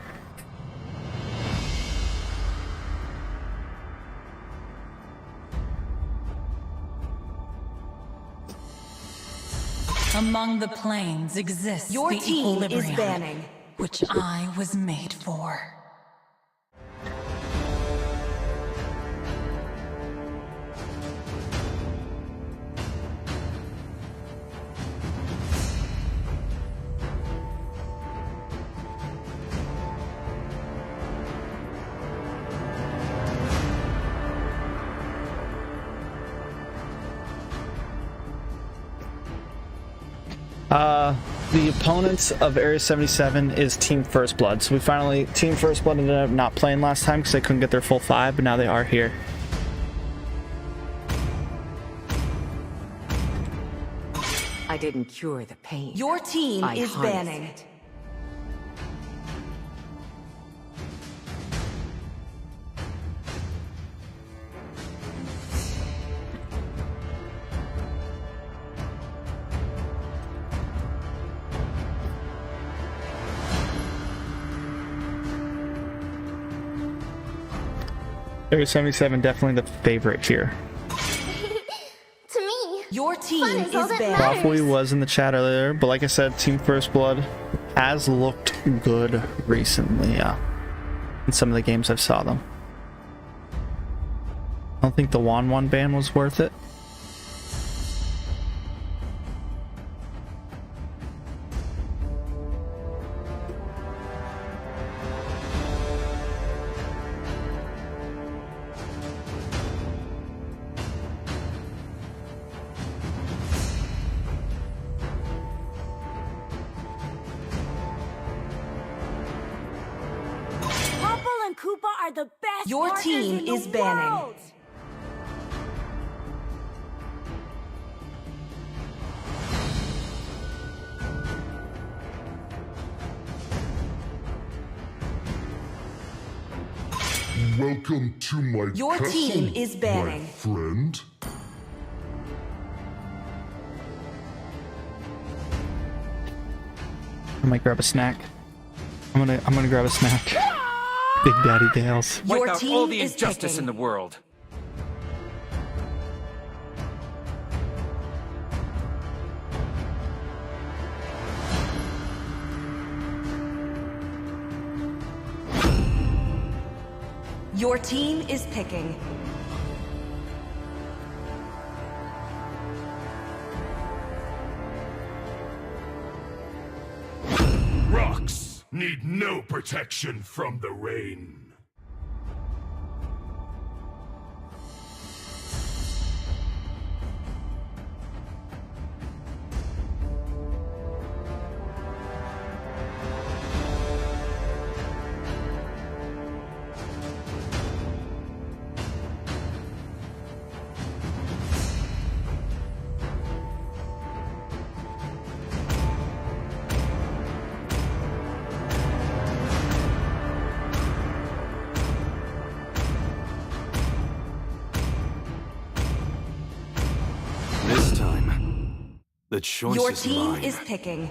Among the planes exists Your the team equilibrium. is banning. which I was made for. The opponents of Area 77 is Team First Blood. So Team First Blood ended up not playing last time because they couldn't get their full 5, but now they are here. I didn't cure the pain. Your team is banning. It. Area 77 definitely the favorite here. To me, your team is banned. Probably was in the chat earlier, but like I said, Team First Blood has looked good recently. In some of the games I've saw them. I don't think the 1-1 ban was worth it. The best your team is banning. World. Welcome to my your castle, team is banning. my friend. I might grab a snack. I'm gonna grab a snack. Big Daddy Gales. Wipe out all the injustice in the world. Your team is picking. Rocks need no protection from the rain. This time, the choice your is team mine. is picking.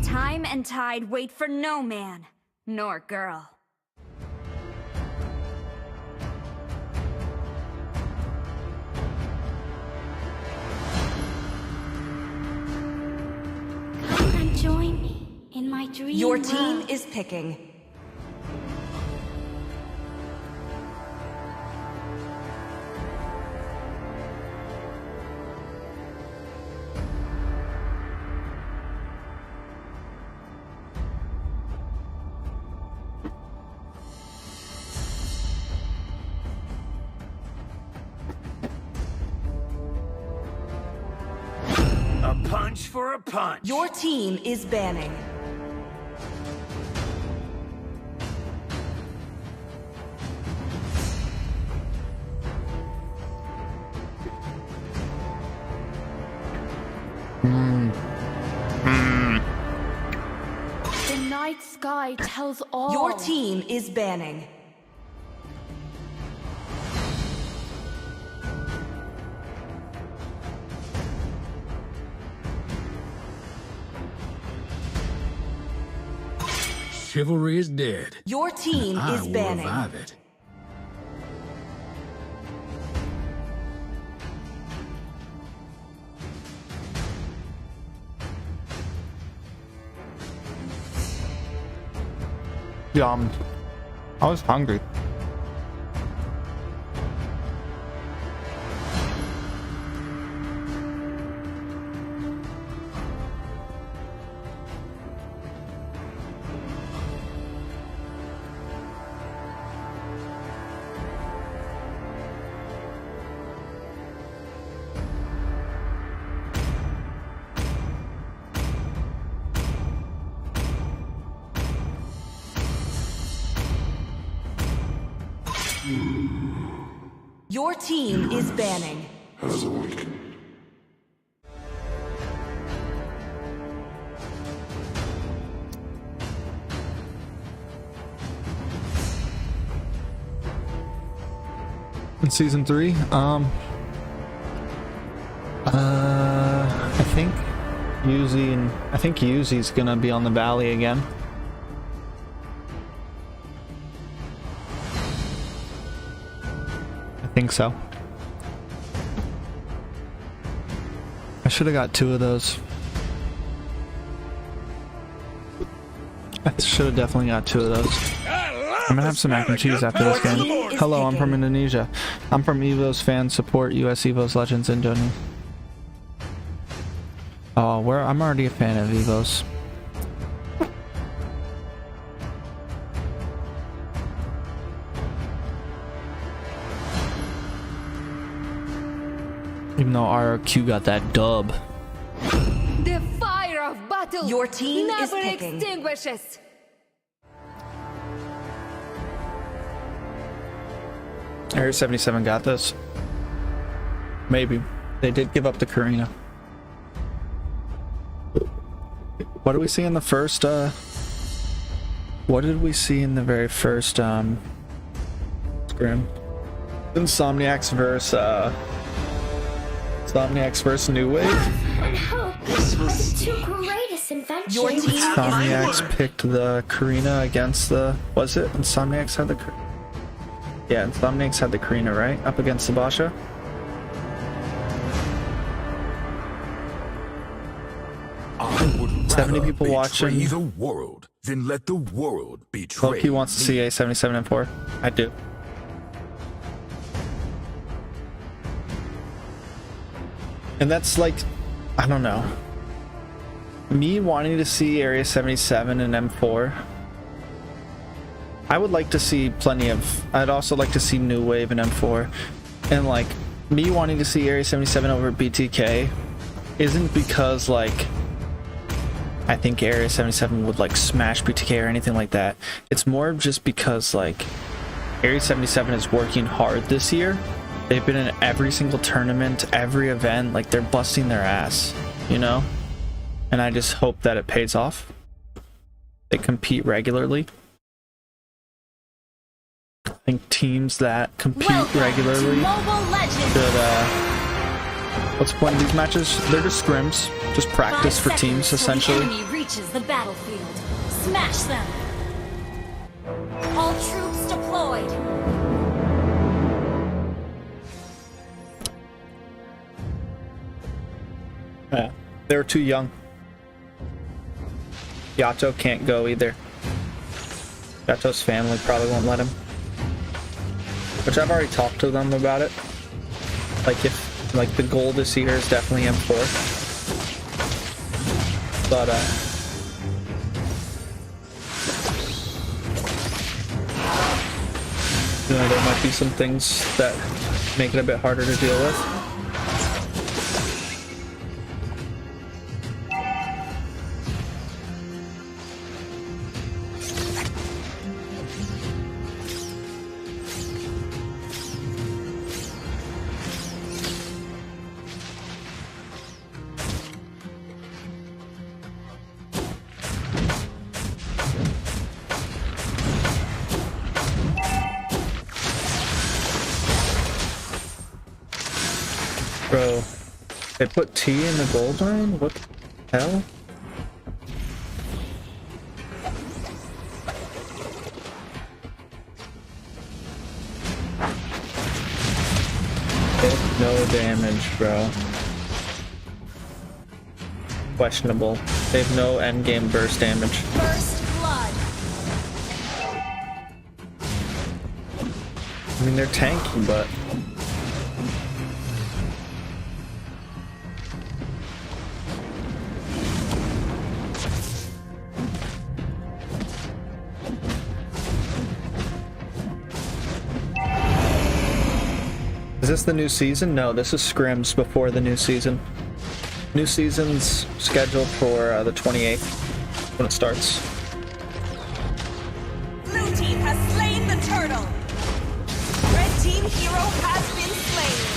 Time and tide wait for no man, nor girl. come and join me in my dream Your team world. is picking. A punch for a punch. Your team is banning. The night sky tells all. Your team is banning. chivalry is dead. Your team I is will banning. revive it. Yum. I was hungry. Your team is banning. In season 3, I think Yuzi's gonna be on the Valley again. I think so. I should have got 2 of those. I should have definitely got 2 of those. I'm gonna have some mac and cheese after this game. Hello, I'm from Indonesia. I'm from Evo's fans. Support US Evo's Legends Indonesia. Oh, I'm already a fan of Evo's. Even though RRQ got that dub. The fire of battle. Your team is never picking. extinguishes. Area 77 got this. Maybe. They did give up the Karina. What did we see in the first, what did we see in the very first, Scrim? Insomniacs versus New Wave. And hope are the 2 greatest inventions. Your team Insomniacs picked the Karina against the... Was it? Insomniacs had the... Yeah, Insomniacs had the Karina, right? Up against the Basha. I would 70 rather people betray watching. the world than let the world betray Loki wants to see a 77 and 4. I do. And that's like, I don't know. Me wanting to see Area 77 and M4. I would like to see plenty of... I'd also like to see New Wave and M4. And like, me wanting to see Area 77 over BTK isn't because like... I think Area 77 would like smash BTK or anything like that. It's more just because like Area 77 is working hard this year. They've been in every single tournament, every event, like they're busting their ass, you know? And I just hope that it pays off. They compete regularly. I think teams that compete regularly should, what's the point of these matches? They're just scrims, just practice for teams, essentially. The enemy reaches the battlefield. Smash them. All troops deployed. Yeah, they were too young. Yato can't go either. Yato's family probably won't let him. Which I've already talked to them about it. Like if, like the goal this year is definitely M4. But you know, there might be some things that make it a bit harder to deal with. Bro, they put T in the gold line? What the hell? No damage, bro. Questionable. They have no endgame burst damage. First blood. I mean, they're tanky, but... Is this the new season? No, this is scrims before the new season. New season's scheduled for the 28th when it starts. Blue team has slain the turtle. Red team hero has been slain.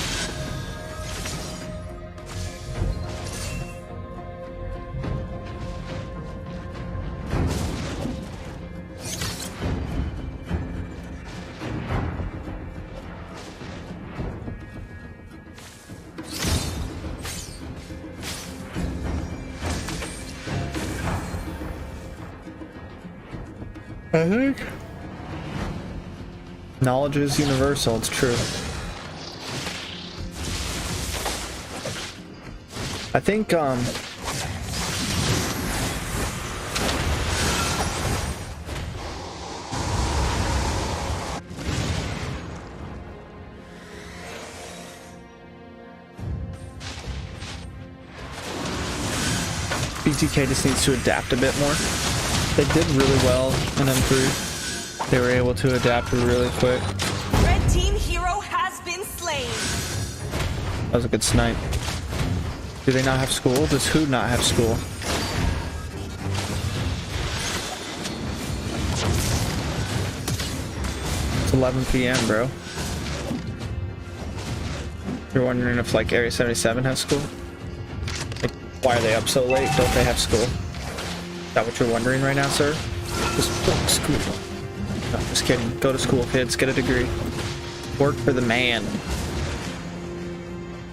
I think knowledge is universal, it's true. I think BTK just needs to adapt a bit more. They did really well in M3. They were able to adapt really quick. Red team hero has been slain. That was a good snipe. Do they not have school? Does who not have school? It's 11 PM, bro. You're wondering if like Area 77 has school? Like, why are they up so late? Don't they have school? Is that what you're wondering right now, sir? Just go to school. No, just kidding. Go to school, kids. Get a degree. Work for the man.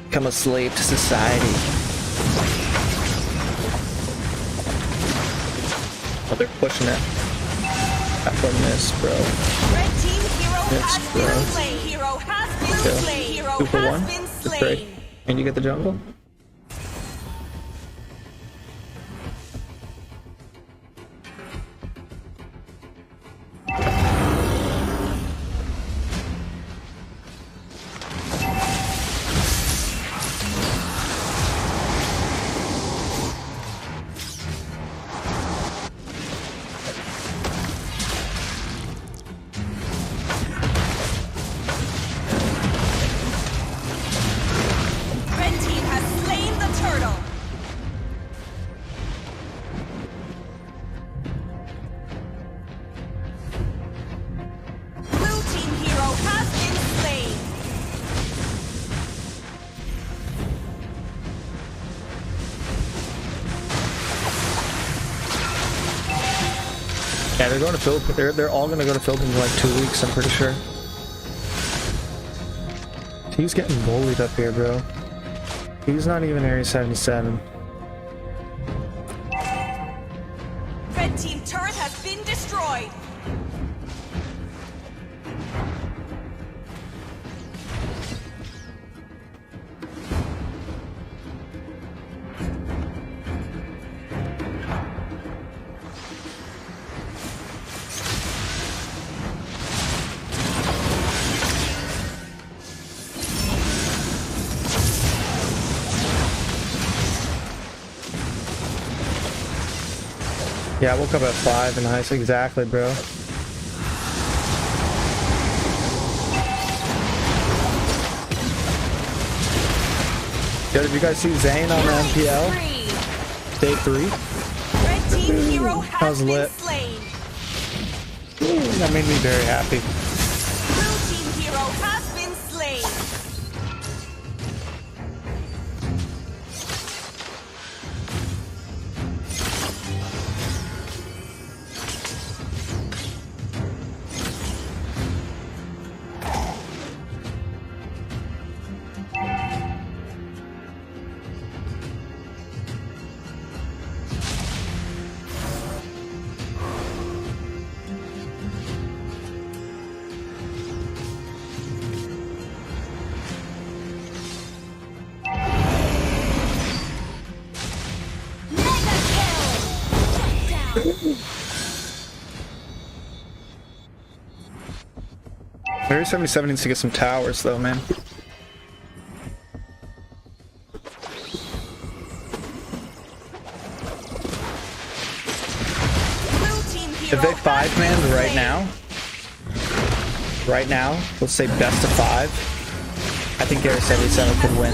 Become a slave to society. Oh, they're pushing it. That one missed, bro. Red team hero Missed, has bro. been slain. Hero has been slain. Hero 2 for 1. has been That's great. slain. And you get the jungle? Red team has slain the turtle. Blue team hero has been slain. Yeah, they're going to Philippines. They're all going to go to Philippines in like 2 weeks, I'm pretty sure. He's getting bullied up here, bro. He's not even Area 77. Red team turret has been destroyed. Yeah, I woke up at 5 in high school. Exactly, bro. Yo, did you guys see Zane on the MPL? Day 3? Red team hero That was has been lit. slain. That made me very happy. Blue team hero has been slain. Area 77 needs to get some towers though, man. If they 5-man right now, let's say best of 5, I think Area 77 could win.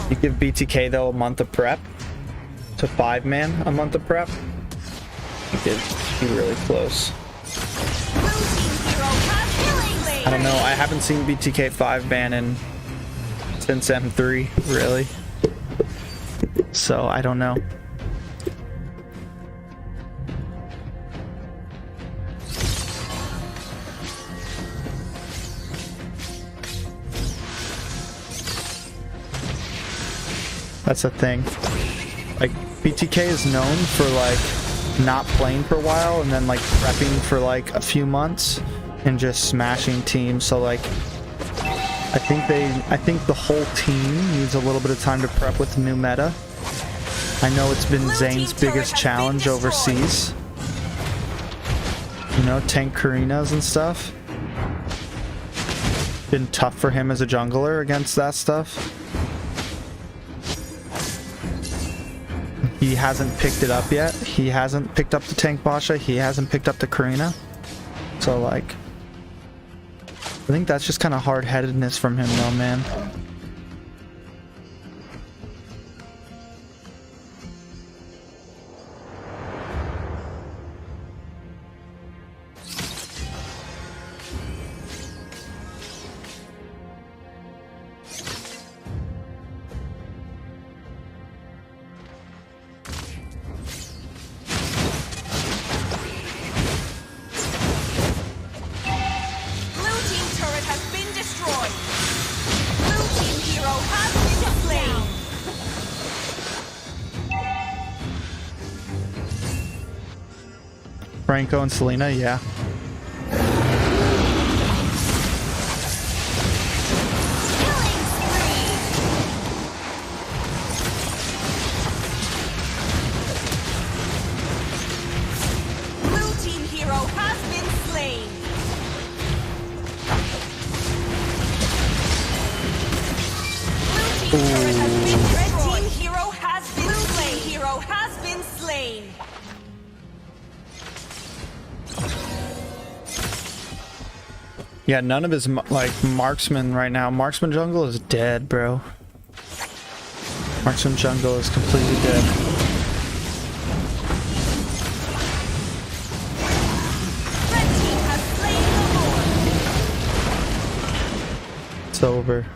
You give BTK though a month of prep to 5-man, a month of prep. I think it'd be really close. I don't know. I haven't seen BTK 5-man since M3 really, so I don't know. That's the thing. Like, BTK is known for like not playing for a while and then like prepping for like a few months and just smashing teams. So like, I think the whole team needs a little bit of time to prep with the new meta. I know it's been Zane's biggest challenge overseas. You know, tank Karinas and stuff. Been tough for him as a jungler against that stuff. He hasn't picked it up yet. He hasn't picked up the tank Basha. He hasn't picked up the Karina. So like, I think that's just kind of hard-headedness from him though, man. Franco and Selena, yeah. Blue team hero has been slain. Blue team turret has been destroyed. Red team hero has been slain. Hero has been slain. Yeah, none of his like marksman right now. Marksman jungle is dead, bro. Marksman jungle is completely dead. Red team has slain the Lord. It's over.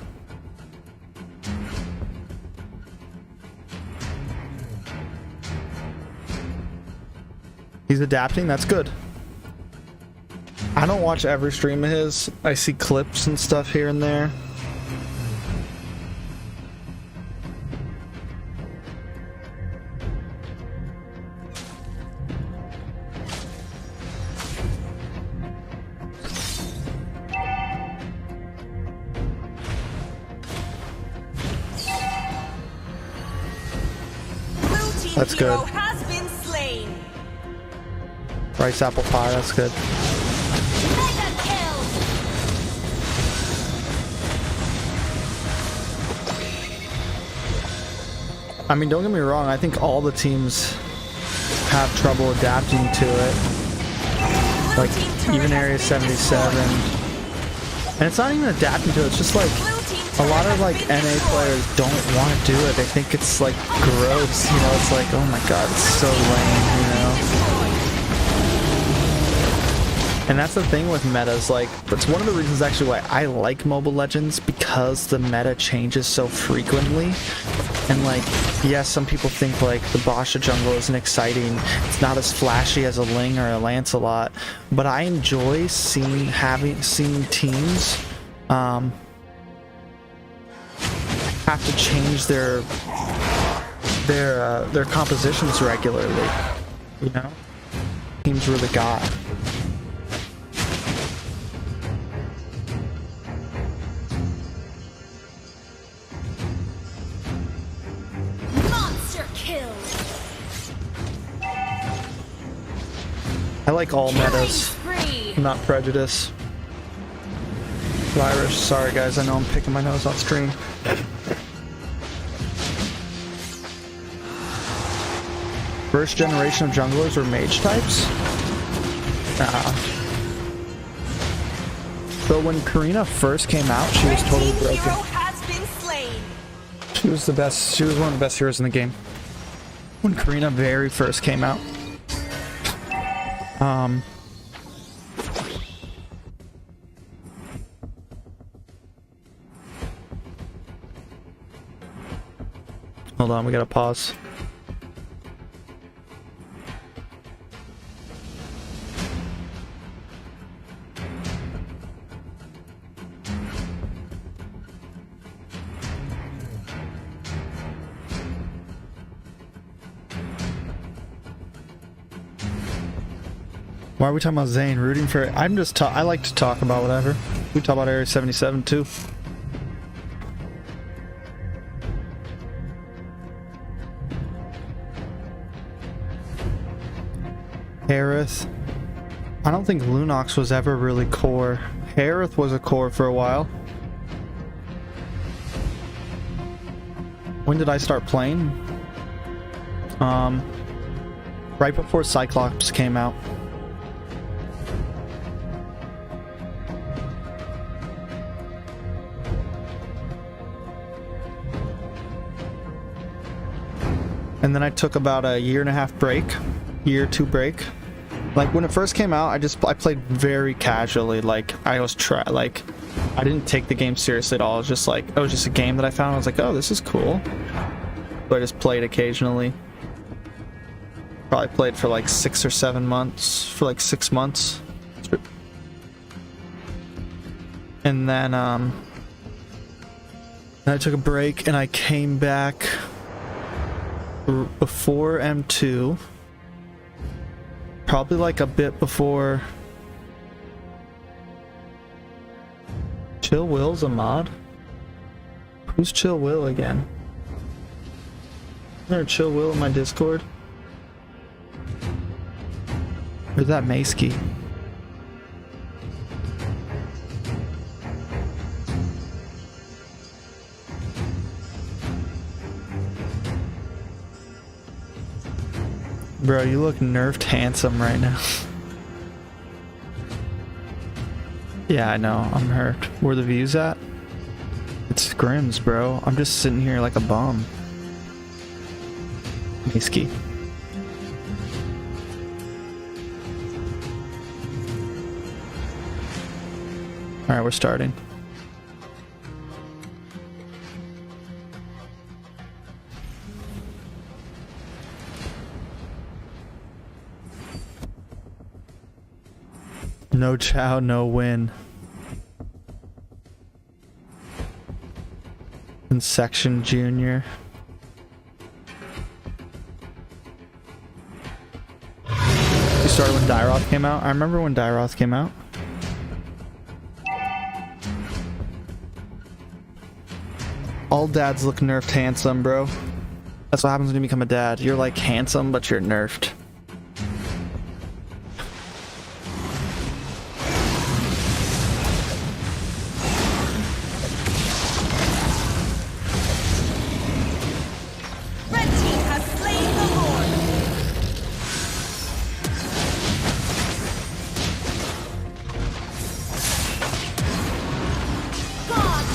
He's adapting, that's good. I don't watch every stream of his. I see clips and stuff here and there. That's good. Has been slain. Rice apple pie, that's good. I mean, don't get me wrong, I think all the teams have trouble adapting to it. Like, even Area 77. And it's not even adapting to it, it's just like, a lot of like NA players don't want to do it. They think it's like gross, you know, it's like, oh my god, it's so lame, you know? And that's the thing with metas, like, that's one of the reasons actually why I like Mobile Legends, because the meta changes so frequently. And like, yes, some people think like the Basha jungle isn't exciting, it's not as flashy as a Ling or a Lancelot, but I enjoy seeing teams have to change their compositions regularly, you know? Teams really got. I like all metas. I'm not prejudiced. Virus. Sorry guys, I know I'm picking my nose on stream. First generation of junglers were mage types? So when Karina first came out, she was totally broken. She was the best. She was one of the best heroes in the game. When Karina very first came out. Hold on, we gotta pause. Why are we talking about Zane? Rooting for... I'm just... I like to talk about whatever. We talk about Area 77 too. Harith. I don't think Lunox was ever really core. Harith was a core for a while. When did I start playing? Right before Cyclops came out. And then I took about a year and a half break, year or two break. Like when it first came out, I played very casually. Like I didn't take the game seriously at all. It was just a game that I found. I was like, oh, this is cool. So I just played occasionally. Probably played for like 6 or 7 months, for like 6 months. And then I took a break and I came back before M2, probably like a bit before. Chill Will's a mod? Who's Chill Will again? Is there a Chill Will in my Discord? Or is that Maski? Bro, you look nerfed handsome right now. Yeah, I know. I'm hurt. Where the views at? It's Scrims, bro. I'm just sitting here like a bum. Maski. Alright, we're starting. No chow, no win. In Section Junior. You started when Dyroth came out? I remember when Dyroth came out. All dads look nerfed handsome, bro. That's what happens when you become a dad. You're like handsome, but you're nerfed.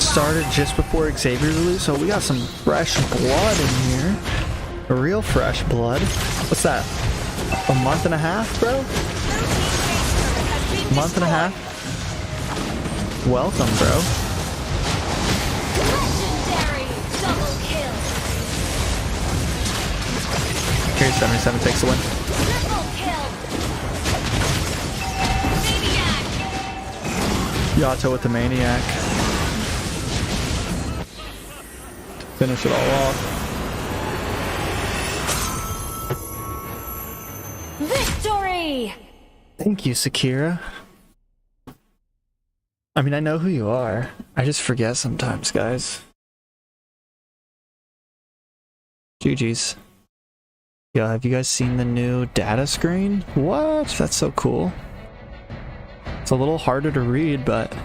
Started just before Xavier release, so we got some fresh blood in here. Real fresh blood. What's that? A month and a half, bro? Month and a half? Welcome, bro. Legendary double kill. Here's 77 takes the win. Triple kill. Maniac. Yato with the Maniac. Finish it all off. Victory! Thank you, Sakira. I mean, I know who you are. I just forget sometimes, guys. GG's. Yo, have you guys seen the new data screen? What? That's so cool. It's a little harder to read, but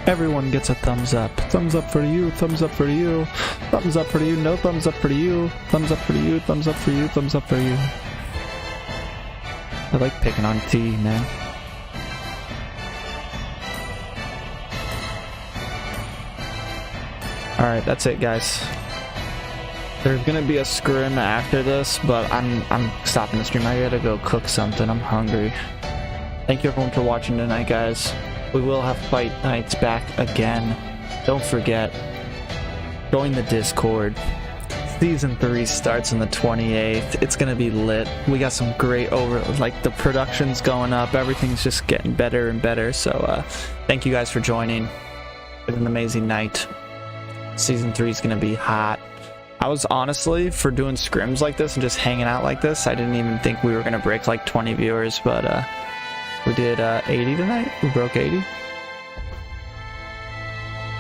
Everyone gets a thumbs up. Thumbs up for you, thumbs up for you, thumbs up for you, no thumbs up for you, thumbs up for you, thumbs up for you, thumbs up for you. I like picking on T, man. Alright, that's it, guys. There's gonna be a scrim after this, but I'm stopping the stream. I gotta go cook something. I'm hungry. Thank you everyone for watching tonight, guys. We will have fight nights back again. Don't forget, join the Discord. Season 3 starts on the 28th. It's gonna be lit. We got some great the production's going up. Everything's just getting better and better. So thank you guys for joining. It's an amazing night. Season 3 is gonna be hot. I was honestly, for doing scrims like this and just hanging out like this, I didn't even think we were gonna break like 20 viewers, but we did 80 tonight. We broke 80.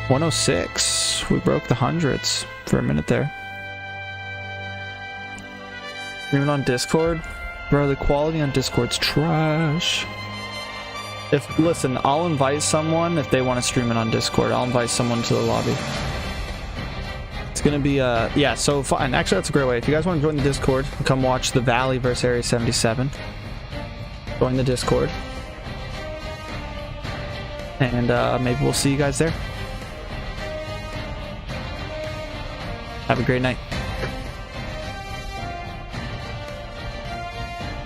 106. We broke the hundreds for a minute there. Even on Discord, bro, the quality on Discord's trash. Listen, I'll invite someone if they want to stream it on Discord. I'll invite someone to the lobby. It's gonna be yeah. So fun. Actually, that's a great way. If you guys want to join the Discord, come watch the Valley versus Area 77. Join the Discord. And maybe we'll see you guys there. Have a great night.